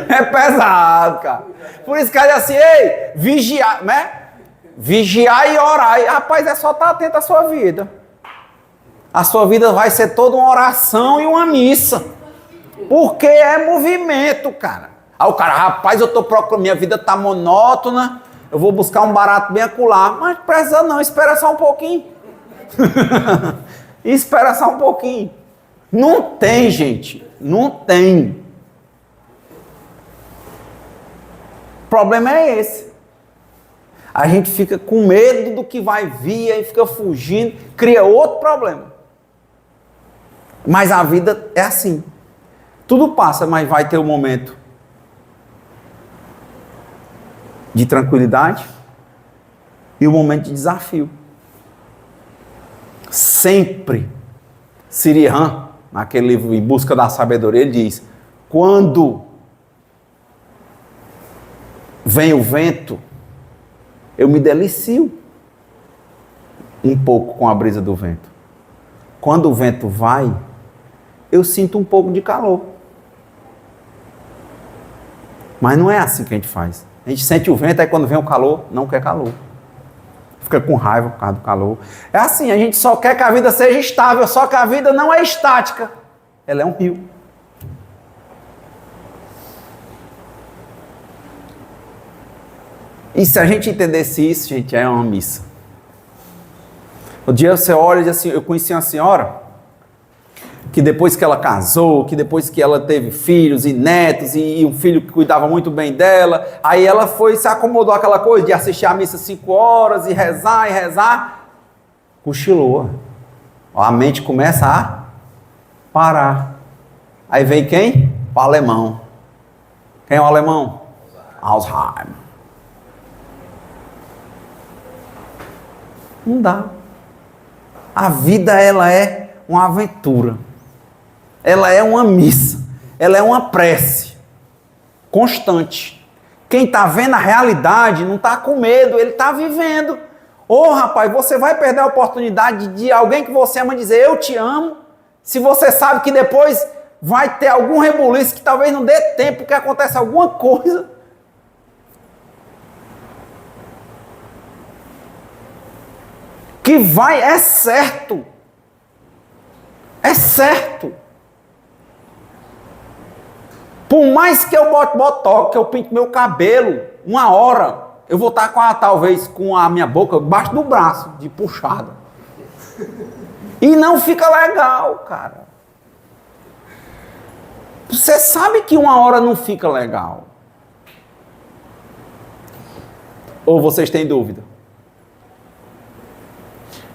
É pesado, cara. Por isso que ele assim, ei, vigiar, né? Vigiar e orar. E, rapaz, é só estar atento à sua vida. A sua vida vai ser toda uma oração e uma missa. Porque é movimento, cara. Aí o cara, rapaz, eu tô procurando, minha vida tá monótona, eu vou buscar um barato bem acolá. Mas precisa não, espera só um pouquinho. Espera só um pouquinho. Não tem, gente. Não tem. O problema é esse. A gente fica com medo do que vai vir, aí fica fugindo, cria outro problema. Mas a vida é assim. Tudo passa, mas vai ter um momento de tranquilidade e um momento de desafio. Sempre. Sirihan, naquele livro Em Busca da Sabedoria, ele diz: quando vem o vento, eu me delicio um pouco com a brisa do vento. Quando o vento vai, eu sinto um pouco de calor. Mas não é assim que a gente faz. A gente sente o vento, aí quando vem o calor, não quer calor. Fica com raiva por causa do calor. É assim, a gente só quer que a vida seja estável, só que a vida não é estática. Ela é um rio. E se a gente entendesse isso, gente, é uma missa. O dia você olha e diz assim, eu conheci uma senhora que depois que ela casou, que depois que ela teve filhos e netos e um filho que cuidava muito bem dela, aí ela foi, se acomodou aquela coisa de assistir a missa 5 horas e rezar, cochilou. A mente começa a parar. Aí vem quem? O alemão. Quem é o alemão? Alzheimer. Não dá. A vida, ela é uma aventura. Ela é uma missa. Ela é uma prece constante. Quem está vendo a realidade não está com medo, ele está vivendo. Ô, rapaz, você vai perder a oportunidade de alguém que você ama dizer eu te amo, se você sabe que depois vai ter algum rebuliço que talvez não dê tempo que aconteça alguma coisa. Que vai, é certo. É certo. Por mais que eu bote botox, que eu pinte meu cabelo, 1 hora, eu vou estar talvez com a minha boca debaixo do braço, de puxada. E não fica legal, cara. Você sabe que 1 hora não fica legal. Ou vocês têm dúvida?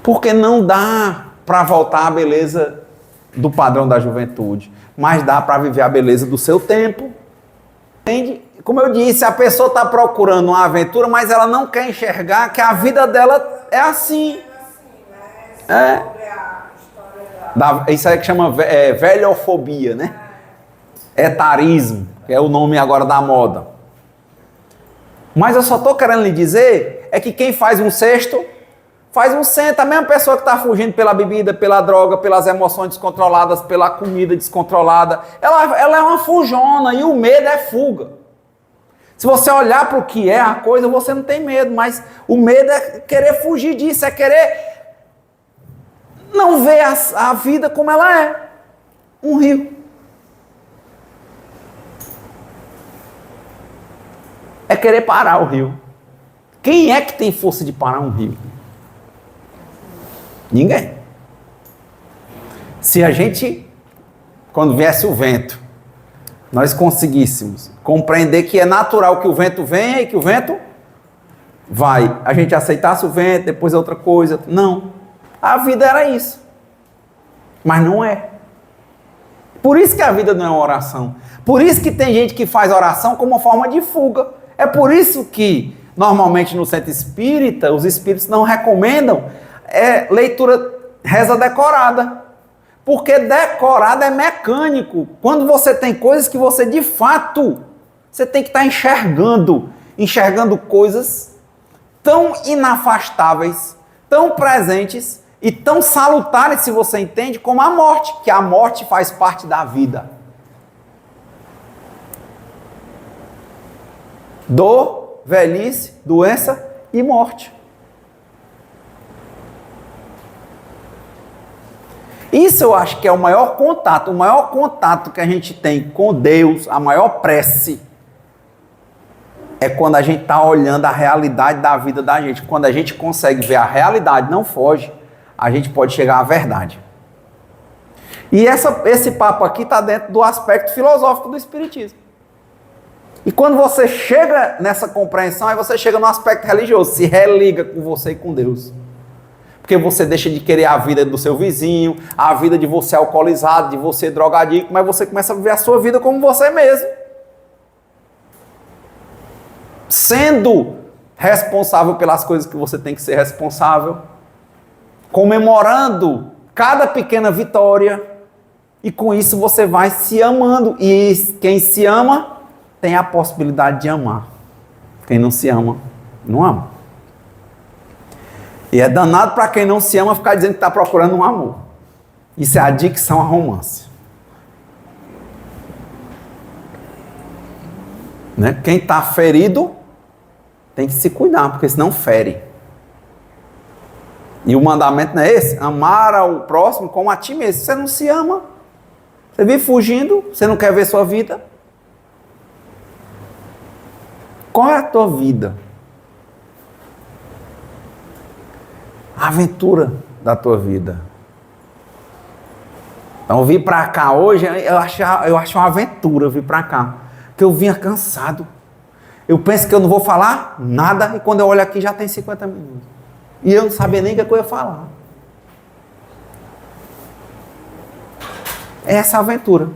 Porque não dá para voltar à beleza do padrão da juventude, mas dá para viver a beleza do seu tempo. Entende? Como eu disse, a pessoa está procurando uma aventura, mas ela não quer enxergar que a vida dela é assim. Isso aí que chama velhofobia, né? Etarismo, que é o nome agora da moda. Mas eu só estou querendo lhe dizer é que quem faz um cesto faz um centro. A mesma pessoa que está fugindo pela bebida, pela droga, pelas emoções descontroladas, pela comida descontrolada, ela é uma fujona e o medo é fuga. Se você olhar para o que é a coisa, você não tem medo, mas o medo é querer fugir disso, é querer não ver a vida como ela é. Um rio. É querer parar o rio. Quem é que tem força de parar um rio? Ninguém. Se a gente, quando viesse o vento, nós conseguíssemos compreender que é natural que o vento venha e que o vento vai, a gente aceitasse o vento, depois outra coisa. Não. A vida era isso. Mas não é. Por isso que a vida não é uma oração. Por isso que tem gente que faz oração como uma forma de fuga. É por isso que, normalmente no centro espírita, os espíritos não recomendam leitura, reza decorada. Porque decorada é mecânico. Quando você tem coisas que você, de fato, você tem que estar enxergando coisas tão inafastáveis, tão presentes e tão salutares, se você entende, como a morte, que a morte faz parte da vida. Dor, velhice, doença e morte. Isso eu acho que é o maior contato que a gente tem com Deus, a maior prece, é quando a gente está olhando a realidade da vida da gente. Quando a gente consegue ver a realidade, não foge, a gente pode chegar à verdade. E esse papo aqui está dentro do aspecto filosófico do Espiritismo. E quando você chega nessa compreensão, aí você chega no aspecto religioso, se religa com você e com Deus. Porque você deixa de querer a vida do seu vizinho, a vida de você alcoolizado, de você drogadicto, mas você começa a viver a sua vida como você mesmo. Sendo responsável pelas coisas que você tem que ser responsável. Comemorando cada pequena vitória. E com isso você vai se amando. E quem se ama tem a possibilidade de amar. Quem não se ama, não ama. E é danado para quem não se ama ficar dizendo que está procurando um amor. Isso é adicção a romance. Né? Quem está ferido tem que se cuidar, porque senão fere. E o mandamento não é esse? Amar ao próximo como a ti mesmo. Você não se ama, você vive fugindo, você não quer ver sua vida. Qual é a tua vida? A aventura da tua vida. Então eu vim para cá hoje, eu acho uma aventura vir para cá. Porque eu vinha cansado. Eu penso que eu não vou falar nada e quando eu olho aqui já tem 50 minutos. E eu não sabia nem o que eu ia falar. É essa aventura.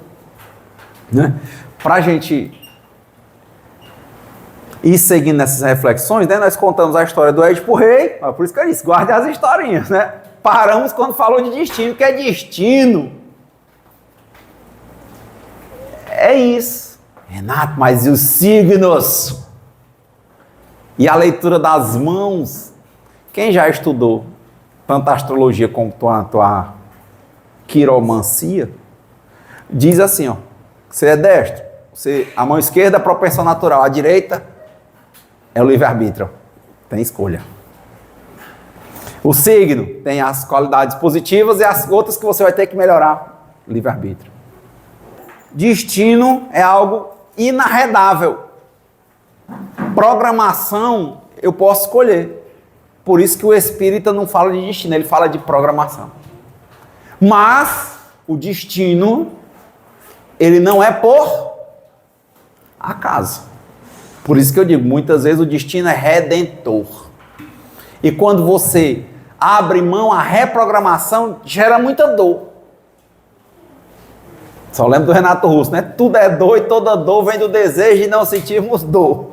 Né? Para a gente ir seguindo nessas reflexões, né, nós contamos a história do Édipo Rei, por isso que eu disse, guarde as historinhas, né? Paramos quando falou de destino, que é destino. É isso. Renato, mas e os signos? E a leitura das mãos? Quem já estudou tanto a astrologia como a quiromancia, diz assim, ó, você é destro, a mão esquerda é a propensão natural, a direita é o livre-arbítrio, tem escolha. O signo tem as qualidades positivas e as outras que você vai ter que melhorar, livre-arbítrio. Destino é algo inarredável. Programação eu posso escolher. Por isso que o espírita não fala de destino, ele fala de programação. Mas o destino, ele não é por acaso. Por isso que eu digo, muitas vezes o destino é redentor. E quando você abre mão à reprogramação, gera muita dor. Só lembro do Renato Russo, né? Tudo é dor e toda dor vem do desejo de não sentirmos dor.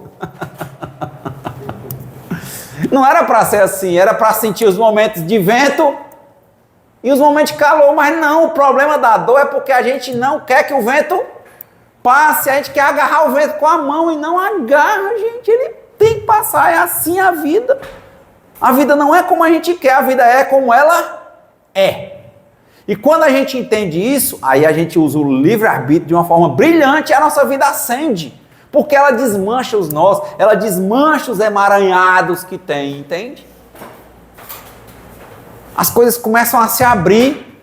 Não era para ser assim, era para sentir os momentos de vento e os momentos de calor, mas não, o problema da dor é porque a gente não quer que o vento passe, a gente quer agarrar o vento com a mão e não agarra, gente, ele tem que passar, é assim a vida. A vida não é como a gente quer, a vida é como ela é. E quando a gente entende isso, aí a gente usa o livre-arbítrio de uma forma brilhante e a nossa vida acende. Porque ela desmancha os nós, ela desmancha os emaranhados que tem, entende? As coisas começam a se abrir,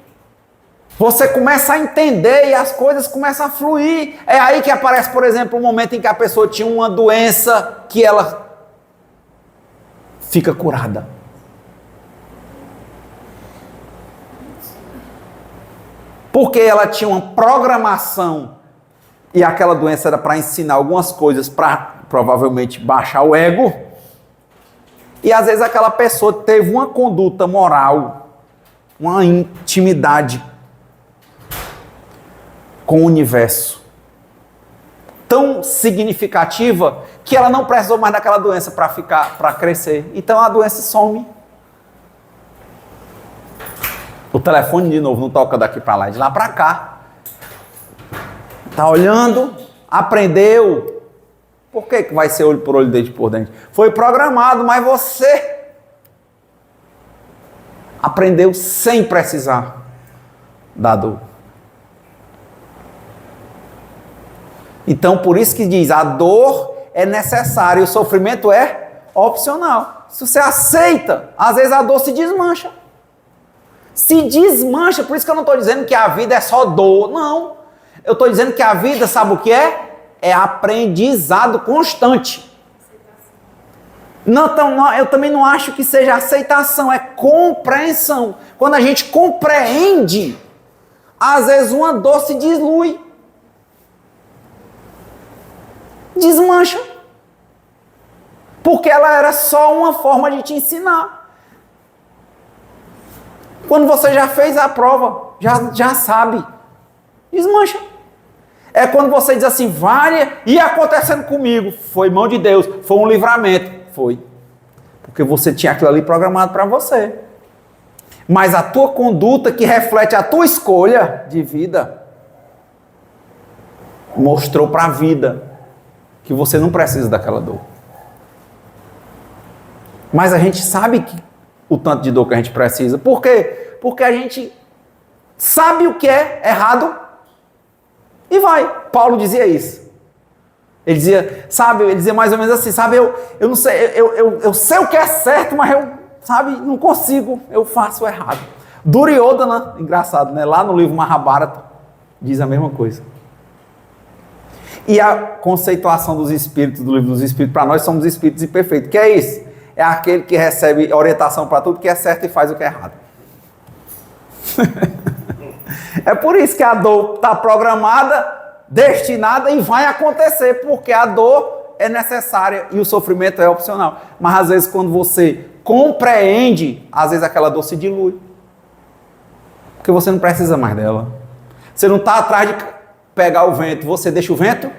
você começa a entender e as coisas começam a fluir. É aí que aparece, por exemplo, um momento em que a pessoa tinha uma doença que ela fica curada. Porque ela tinha uma programação e aquela doença era para ensinar algumas coisas para provavelmente baixar o ego. E às vezes aquela pessoa teve uma conduta moral, uma intimidade com o universo tão significativa que ela não precisou mais daquela doença para crescer. Então a doença some. O telefone de novo não toca daqui para lá, de lá para cá. Tá olhando, aprendeu. Por que vai ser olho por olho, dente por dente? Foi programado, mas você aprendeu sem precisar da dor. Então, por isso que diz, a dor é necessária e o sofrimento é opcional. Se você aceita, às vezes a dor se desmancha. Se desmancha, por isso que eu não estou dizendo que a vida é só dor, não. Eu estou dizendo que a vida, sabe o que é? É aprendizado constante. Não, eu também não acho que seja aceitação, é compreensão. Quando a gente compreende, às vezes uma dor se dilui. Desmancha. Porque ela era só uma forma de te ensinar. Quando você já fez a prova, já sabe. Desmancha. É quando você diz assim, ia acontecendo comigo. Foi mão de Deus, foi um livramento. Foi. Porque você tinha aquilo ali programado para você. Mas a tua conduta que reflete a tua escolha de vida, mostrou para a vida que você não precisa daquela dor. Mas a gente sabe que o tanto de dor que a gente precisa. Por quê? Porque a gente sabe o que é errado e vai. Paulo dizia isso. Ele dizia mais ou menos assim, sabe, eu não sei, eu sei o que é certo, mas eu, sabe, não consigo, eu faço o errado. Duryodhana, engraçado, né? Lá no livro Mahabharata, diz a mesma coisa. E a conceituação dos espíritos, do livro dos espíritos, para nós somos espíritos imperfeitos. Que é isso? É aquele que recebe orientação para tudo que é certo e faz o que é errado. É por isso que a dor está programada, destinada e vai acontecer, porque a dor é necessária e o sofrimento é opcional. Mas às vezes quando você compreende, às vezes aquela dor se dilui. Porque você não precisa mais dela. Você não está atrás de pegar o vento, você deixa o vento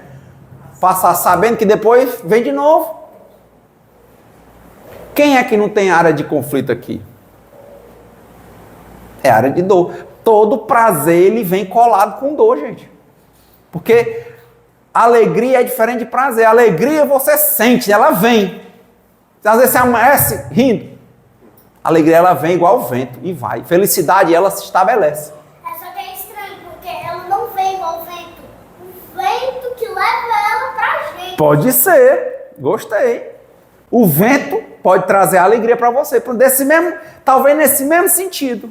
passar sabendo que depois vem de novo. Quem é que não tem área de conflito aqui? É área de dor. Todo prazer ele vem colado com dor, gente. Porque alegria é diferente de prazer. Alegria você sente, ela vem. Às vezes você amanhece rindo. A alegria ela vem igual o vento e vai. Felicidade ela se estabelece.
Só que é estranho, porque ela não vem igual o vento. O vento que leva ela pra gente.
Pode ser. Gostei. O vento pode trazer alegria para você. Talvez nesse mesmo sentido.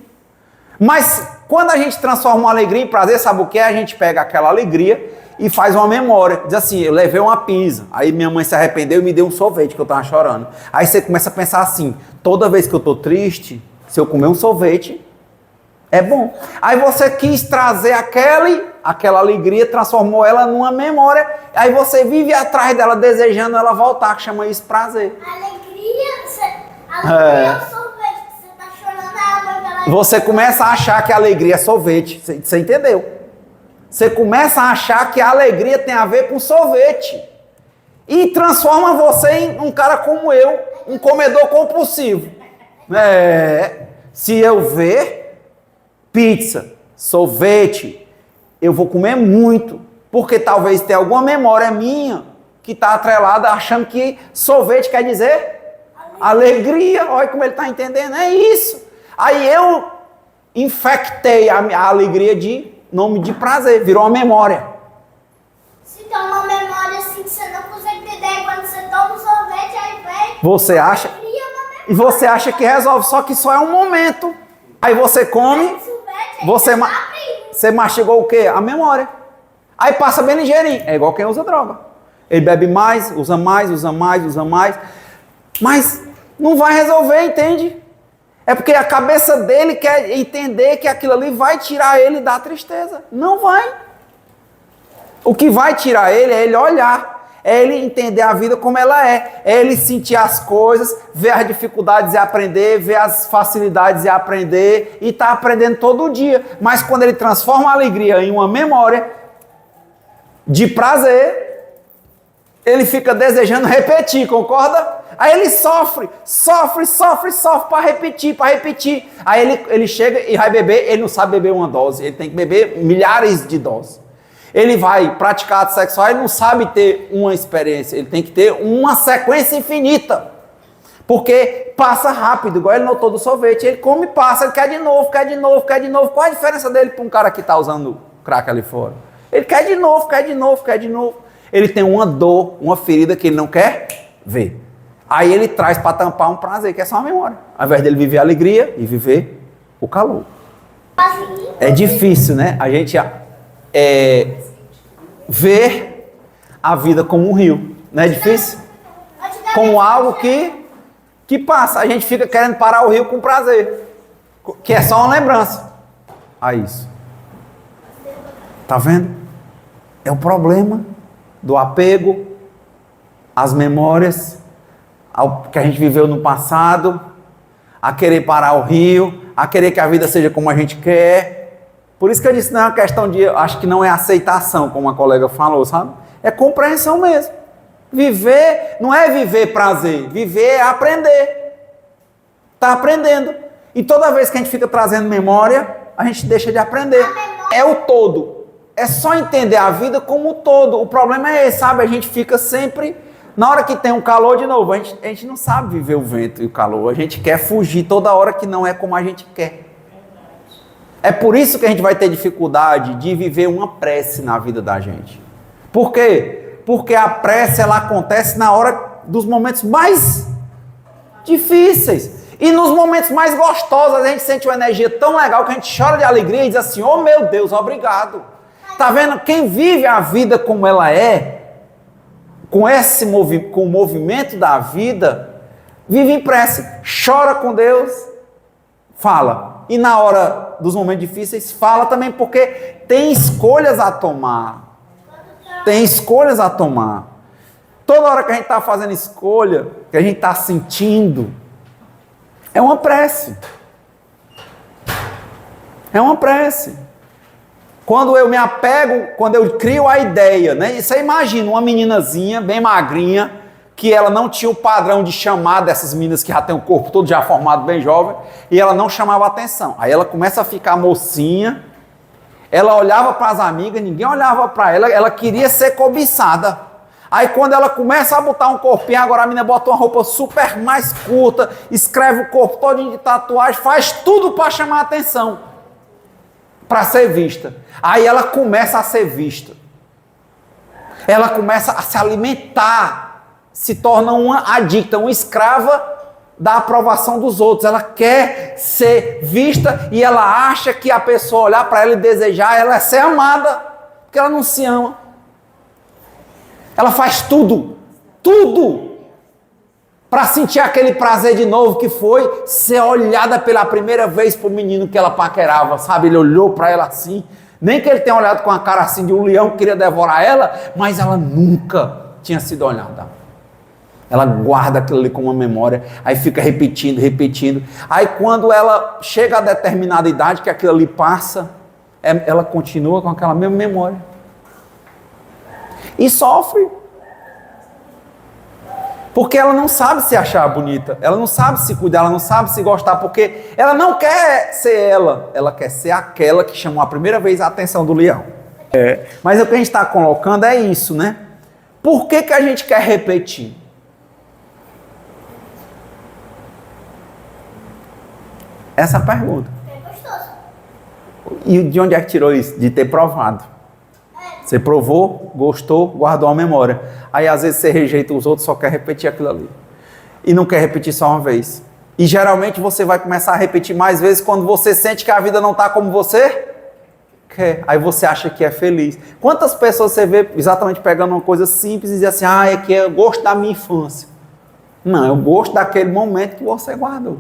Mas quando a gente transforma uma alegria em prazer, sabe o que é? A gente pega aquela alegria e faz uma memória. Diz assim, eu levei uma pizza, aí minha mãe se arrependeu e me deu um sorvete, que eu tava chorando. Aí você começa a pensar assim, toda vez que eu tô triste, se eu comer um sorvete, é bom. Aí você quis trazer aquela alegria, transformou ela numa memória, aí você vive atrás dela, desejando ela voltar, que chama isso prazer.
Alegria é o sorvete.
Você começa a achar que a alegria é sorvete. Você entendeu? Você começa a achar que a alegria tem a ver com sorvete. E transforma você em um cara como eu, um comedor compulsivo. Se eu ver pizza, sorvete, eu vou comer muito. Porque talvez tenha alguma memória minha que está atrelada achando que sorvete quer dizer alegria. Olha como ele está entendendo. É isso. Aí eu infectei a alegria de nome de prazer, virou uma memória.
Se tem uma memória assim que você não consegue entender, quando você toma um sorvete, aí vem.
Você acha? E você acha que resolve, só que só é um momento. Aí você come, você mastigou o quê? A memória. Aí passa bem ligeirinho. É igual quem usa droga. Ele bebe mais, usa mais, usa mais, usa mais. Mas não vai resolver, entende? É porque a cabeça dele quer entender que aquilo ali vai tirar ele da tristeza. Não vai. O que vai tirar ele é ele olhar. É ele entender a vida como ela é. É ele sentir as coisas, ver as dificuldades e aprender, ver as facilidades e aprender. E tá aprendendo todo dia. Mas quando ele transforma a alegria em uma memória de prazer, ele fica desejando repetir, concorda? Aí ele sofre para repetir. Aí ele chega e vai beber, ele não sabe beber uma dose, ele tem que beber milhares de doses. Ele vai praticar ato sexual, ele não sabe ter uma experiência, ele tem que ter uma sequência infinita. Porque passa rápido, igual ele notou do sorvete. Ele come e passa, ele quer de novo, quer de novo, quer de novo. Qual a diferença dele para um cara que está usando crack ali fora? Ele quer de novo, quer de novo, quer de novo. Ele tem uma dor, uma ferida que ele não quer ver. Aí ele traz para tampar um prazer, que é só uma memória. Ao invés dele viver a alegria e viver o calor. É difícil, né? A gente ver a vida como um rio. Não é difícil? Como algo que passa. A gente fica querendo parar o rio com prazer. Que é só uma lembrança. A isso. Tá vendo? É o problema do apego às memórias, ao que a gente viveu no passado, a querer parar o rio, a querer que a vida seja como a gente quer. Por isso que eu disse, não é uma questão de, acho que não é aceitação, como a colega falou, sabe? É compreensão mesmo. Viver não é viver prazer, viver é aprender. Está aprendendo. E toda vez que a gente fica trazendo memória, a gente deixa de aprender. É o todo. É só entender a vida como um todo. O problema é esse, sabe? A gente fica sempre... Na hora que tem um calor, de novo, a gente não sabe viver o vento e o calor. A gente quer fugir toda hora que não é como a gente quer. É por isso que a gente vai ter dificuldade de viver uma prece na vida da gente. Por quê? Porque a prece, ela acontece na hora dos momentos mais difíceis. E nos momentos mais gostosos, a gente sente uma energia tão legal que a gente chora de alegria e diz assim, oh meu Deus, obrigado. Tá vendo? Quem vive a vida como ela é, com o movimento da vida, vive em prece, chora com Deus, fala. E na hora dos momentos difíceis, fala também, porque tem escolhas a tomar. Tem escolhas a tomar. Toda hora que a gente está fazendo escolha, que a gente está sentindo, é uma prece. É uma prece. Quando eu me apego, quando eu crio a ideia, né? Você imagina uma meninazinha bem magrinha, que ela não tinha o padrão de chamar dessas meninas que já tem o corpo todo já formado, bem jovem, e ela não chamava atenção. Aí ela começa a ficar mocinha, ela olhava para as amigas, ninguém olhava para ela, ela queria ser cobiçada. Aí quando ela começa a botar um corpinho, agora a menina bota uma roupa super mais curta, escreve o corpo todo de tatuagem, faz tudo para chamar atenção, para ser vista. Aí ela começa a ser vista. Ela começa a se alimentar, se torna uma adicta, uma escrava da aprovação dos outros. Ela quer ser vista e ela acha que a pessoa olhar para ela e desejar ela é ser amada, porque ela não se ama. Ela faz tudo para sentir aquele prazer de novo que foi ser olhada pela primeira vez por menino que ela paquerava, sabe? Ele olhou para ela assim, nem que ele tenha olhado com a cara assim de um leão que queria devorar ela, mas ela nunca tinha sido olhada. Ela guarda aquilo ali com uma memória, aí fica repetindo. Aí quando ela chega a determinada idade que aquilo ali passa, ela continua com aquela mesma memória. E sofre. Porque ela não sabe se achar bonita, ela não sabe se cuidar, ela não sabe se gostar, porque ela não quer ser ela quer ser aquela que chamou a primeira vez a atenção do leão. Mas o que a gente está colocando é isso, né? Por que a gente quer repetir? Essa é a pergunta.
É gostoso.
E de onde é que tirou isso? De ter provado. Você provou, gostou, guardou a memória. Aí às vezes você rejeita os outros, só quer repetir aquilo ali. E não quer repetir só uma vez. E geralmente você vai começar a repetir mais vezes quando você sente que a vida não está como você quer. Aí você acha que é feliz. Quantas pessoas você vê exatamente pegando uma coisa simples e diz assim, é que eu gosto da minha infância. Não, eu gosto daquele momento que você guardou.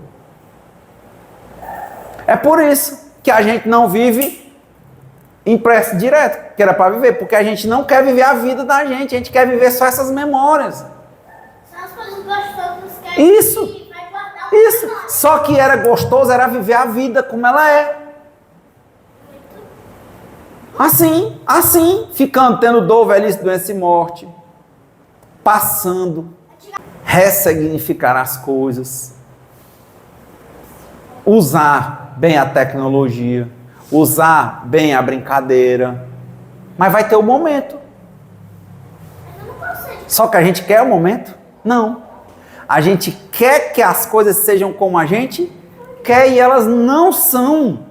É por isso que a gente não vive em prece direto, que era para viver, porque a gente não quer viver a vida da gente, a gente quer viver só essas memórias.
São as coisas gostosas que a
Isso.
gente vai guardar.
Isso, só que era gostoso, era viver a vida como ela é. Assim, ficando, tendo dor, velhice, doença e morte, passando, ressignificar as coisas, usar bem a tecnologia, usar bem a brincadeira, mas vai ter o momento. Só que a gente quer o momento? Não. A gente quer que as coisas sejam como a gente quer e elas não são.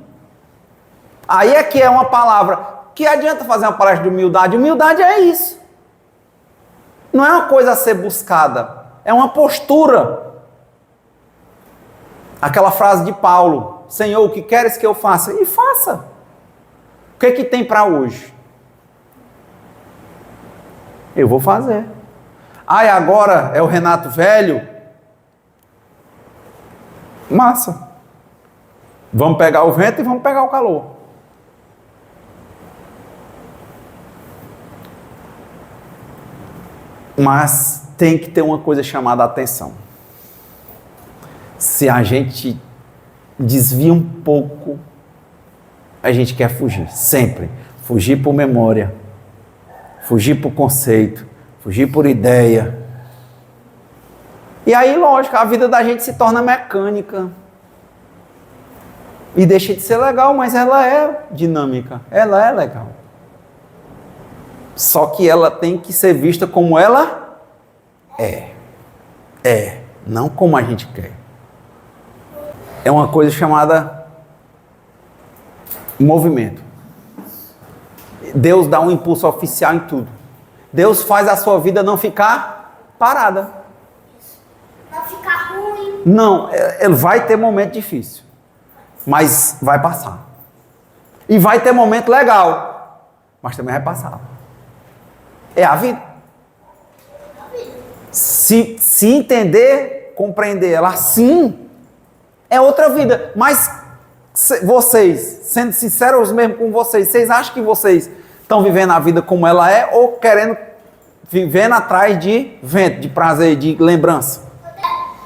Aí é que é uma palavra. Que adianta fazer uma palestra de humildade? Humildade é isso. Não é uma coisa a ser buscada. É uma postura. Aquela frase de Paulo. Senhor, o que queres que eu faça? E faça. O que é que tem para hoje? Eu vou fazer. Ah, e agora é o Renato velho? Massa. Vamos pegar o vento e vamos pegar o calor. Mas tem que ter uma coisa chamada atenção. Se a gente desvia um pouco, a gente quer fugir. Sempre. Fugir por memória. Fugir por conceito. Fugir por ideia. E aí, lógico, a vida da gente se torna mecânica. E deixa de ser legal, mas ela é dinâmica. Ela é legal. Só que ela tem que ser vista como ela é. É, não como a gente quer. É uma coisa chamada movimento. Deus dá um impulso oficial em tudo. Deus faz a sua vida não ficar parada.
Não ficar ruim.
Não, ele vai ter momento difícil. Mas vai passar. E vai ter momento legal. Mas também vai passar. É a vida. Se entender, compreender ela assim, é outra vida. Mas vocês, sendo sinceros mesmo com vocês acham que vocês estão vivendo a vida como ela é ou querendo, vivendo atrás de vento, de prazer, de lembrança?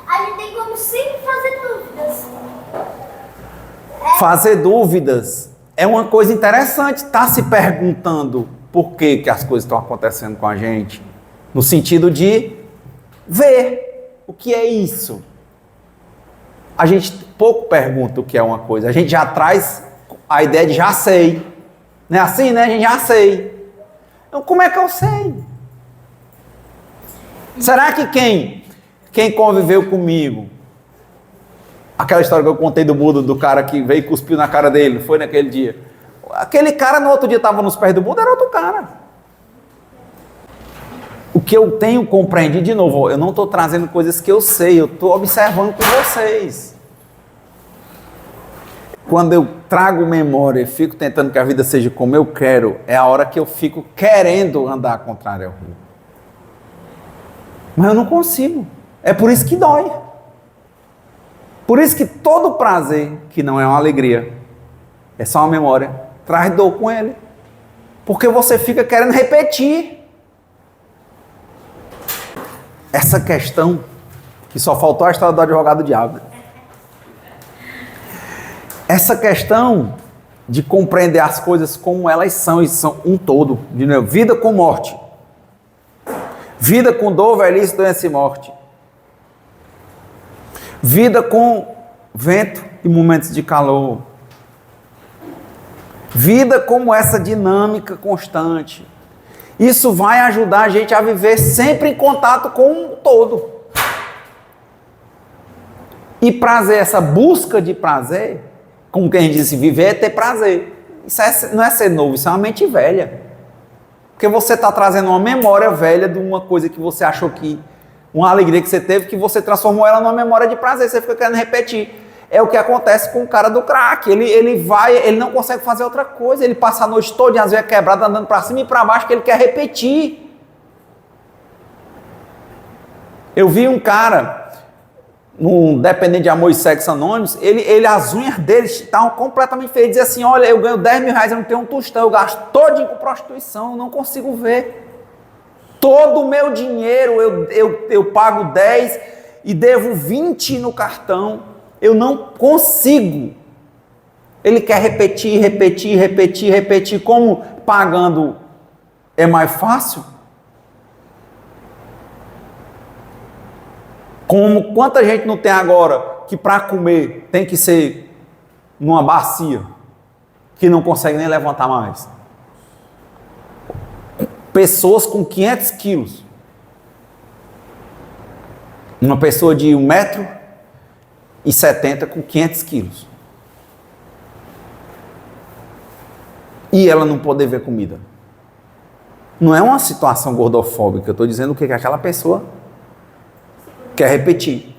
A gente tem como sempre fazer dúvidas.
Fazer dúvidas é uma coisa interessante. Está se perguntando por que as coisas estão acontecendo com a gente. No sentido de ver o que é isso. A gente pouco pergunta o que é uma coisa. A gente já traz a ideia de já sei. Não é assim, né? A gente já sei. Então, como é que eu sei? Será que quem conviveu comigo, aquela história que eu contei do Buda, do cara que veio e cuspiu na cara dele, foi naquele dia. Aquele cara no outro dia estava nos pés do Buda, era outro cara. O que eu tenho compreendido, de novo, eu não estou trazendo coisas que eu sei, eu estou observando com vocês. Quando eu trago memória e fico tentando que a vida seja como eu quero, é a hora que eu fico querendo andar contrário ao rio. Mas eu não consigo. É por isso que dói. Por isso que todo prazer, que não é uma alegria, é só uma memória, traz dor com ele. Porque você fica querendo repetir. Essa questão, que só faltou a história do advogado do diabo. Essa questão de compreender as coisas como elas são, e são um todo. Vida com morte. Vida com dor, velhice, doença e morte. Vida com vento e momentos de calor. Vida como essa dinâmica constante. Isso vai ajudar a gente a viver sempre em contato com o todo. E prazer, essa busca de prazer, como quem disse, viver é ter prazer. Isso não é ser novo, isso é uma mente velha. Porque você está trazendo uma memória velha de uma coisa que você achou que, uma alegria que você teve, que você transformou ela numa memória de prazer, você fica querendo repetir. É o que acontece com o cara do crack, ele não consegue fazer outra coisa, ele passa a noite toda, às vezes quebrado, andando para cima e para baixo, que ele quer repetir. Eu vi um cara, num dependente de amor e sexo anônimos, as unhas dele estavam completamente feias, dizia assim, olha, eu ganho 10 mil reais, eu não tenho um tostão, eu gasto todinho com prostituição, eu não consigo ver. Todo o meu dinheiro, eu pago 10 e devo 20 no cartão. Eu não consigo. Ele quer repetir. Como pagando é mais fácil? Como quanta gente não tem agora que para comer tem que ser numa bacia, que não consegue nem levantar mais. Pessoas com 500 quilos. Uma pessoa de 1,70 m com 500 quilos. E ela não poder ver comida. Não é uma situação gordofóbica, eu estou dizendo o que aquela pessoa quer repetir.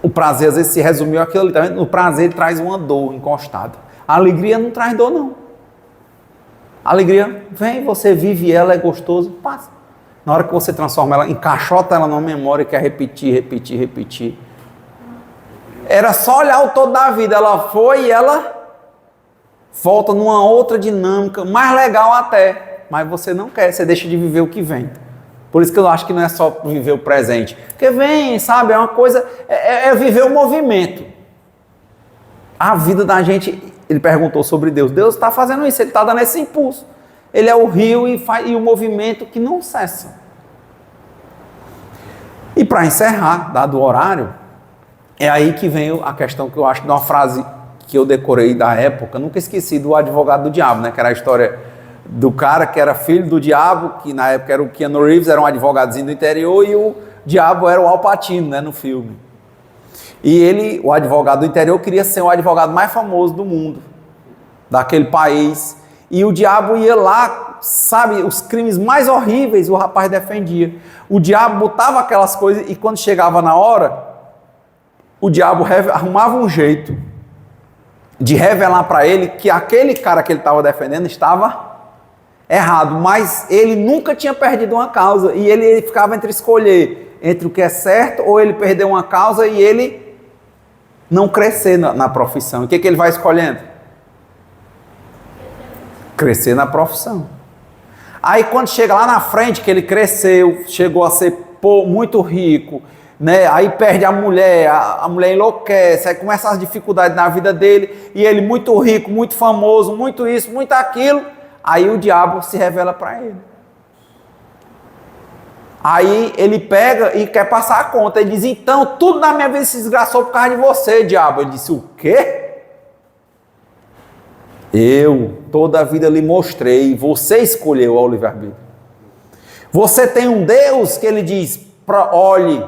O prazer às vezes se resumiu aquilo ali, tá vendo? O prazer traz uma dor encostada. A alegria não traz dor, não. A alegria vem, você vive ela, é gostoso, passa. Na hora que você transforma ela, encaixota ela numa memória e quer repetir, repetir, repetir. Era só olhar o todo da vida, ela foi e ela volta numa outra dinâmica, mais legal até, mas você não quer, você deixa de viver o que vem. Por isso que eu acho que não é só viver o presente, porque vem, sabe, é uma coisa, é viver o movimento. A vida da gente, ele perguntou sobre Deus, Deus está fazendo isso, ele está dando esse impulso. Ele é o rio e o movimento que não cessa. E para encerrar, dado o horário, é aí que vem a questão que eu acho de uma frase que eu decorei da época, nunca esqueci, do advogado do diabo, né? Que era a história do cara que era filho do diabo, que na época era o Keanu Reeves, era um advogadozinho do interior, e o diabo era o Al Pacino, né, no filme. E ele, o advogado do interior, queria ser o advogado mais famoso do mundo, daquele país. E o diabo ia lá, sabe, os crimes mais horríveis o rapaz defendia. O diabo botava aquelas coisas e quando chegava na hora, o diabo arrumava um jeito de revelar para ele que aquele cara que ele estava defendendo estava errado, mas ele nunca tinha perdido uma causa e ele ficava entre escolher entre o que é certo ou ele perder uma causa e ele não crescer na profissão. O que ele vai escolhendo? Crescer na profissão. Aí quando chega lá na frente, que ele cresceu, chegou a ser muito rico, né? Aí perde a mulher enlouquece, aí começa as dificuldades na vida dele, e ele muito rico, muito famoso, muito isso, muito aquilo, aí o diabo se revela para ele. Aí ele pega e quer passar a conta, ele diz, então tudo na minha vida se desgraçou por causa de você, diabo. Ele disse, o quê? Eu, toda a vida lhe mostrei, você escolheu ao livre-arbítrio. Você tem um Deus que ele diz, olhe,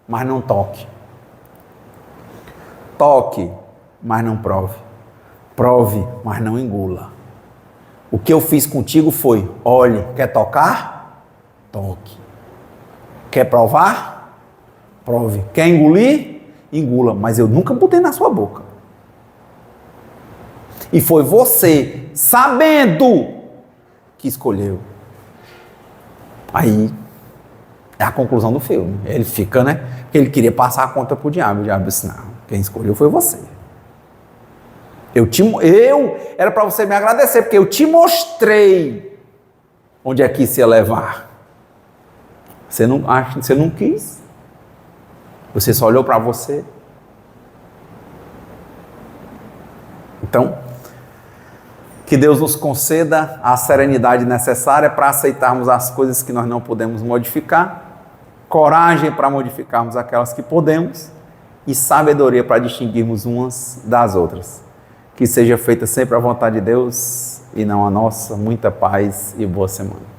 mas não toque. Toque, mas não prove. Prove, mas não engula. O que eu fiz contigo foi, olhe, quer tocar? Toque. Quer provar? Prove. Quer engolir? Engula, mas eu nunca botei na sua boca. E foi você, sabendo, que escolheu. Aí, é a conclusão do filme. Ele fica, né? Porque ele queria passar a conta pro diabo. O diabo disse, não, quem escolheu foi você. Era para você me agradecer, porque eu te mostrei onde é que isso ia levar. Você não quis. Você só olhou para você. Então, que Deus nos conceda a serenidade necessária para aceitarmos as coisas que nós não podemos modificar, coragem para modificarmos aquelas que podemos e sabedoria para distinguirmos umas das outras. Que seja feita sempre a vontade de Deus e não a nossa. Muita paz e boa semana.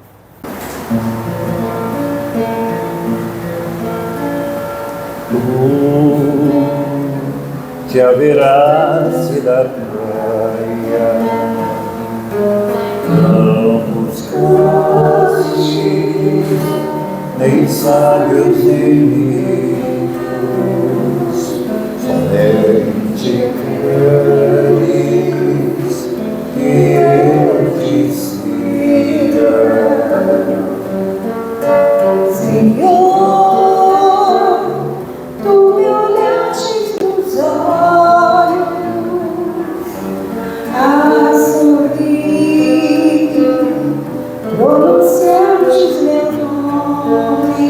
Tu te haverás de dar praia. Não buscaste nem sábios inimigos, somente queres que eu te siga. Senhor, tu me olhaste nos olhos, a sorrir, pronunciaste meu nome,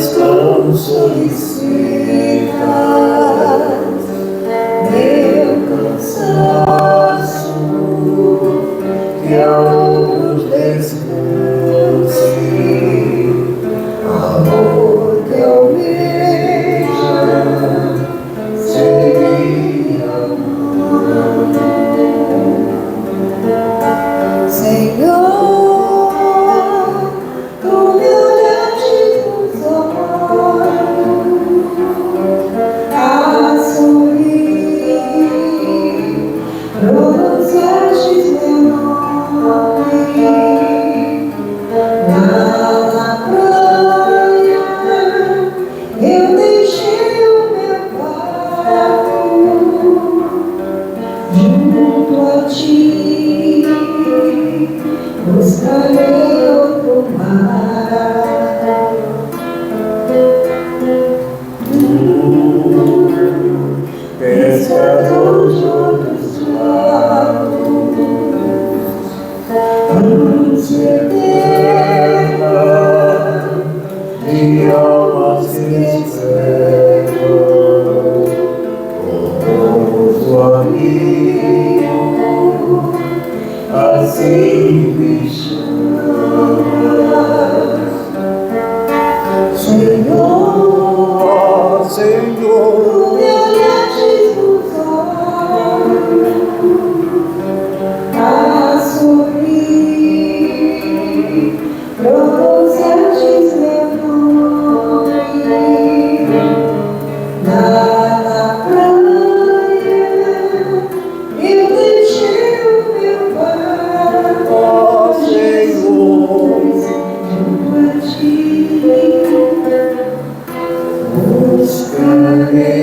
tão solicitas meu cansaço, que a outros descanse, amor que almeja seguir amando. Senhor, tu me olhaste nos olhos, a sorrir, pronunciaste meu nome na praia. Eu deixei o meu barco junto a ti, buscarei outro mar. Pescador de outros lados, ânsia eterna de almas que esperam, como amigo, assim me chamas. Senhor, Senhor, tu me olhastes nos olhos, a sorrir, pronunciastes meu nome na praia. Eu deixei o meu barco, ó Senhor, junto a ti, buscarei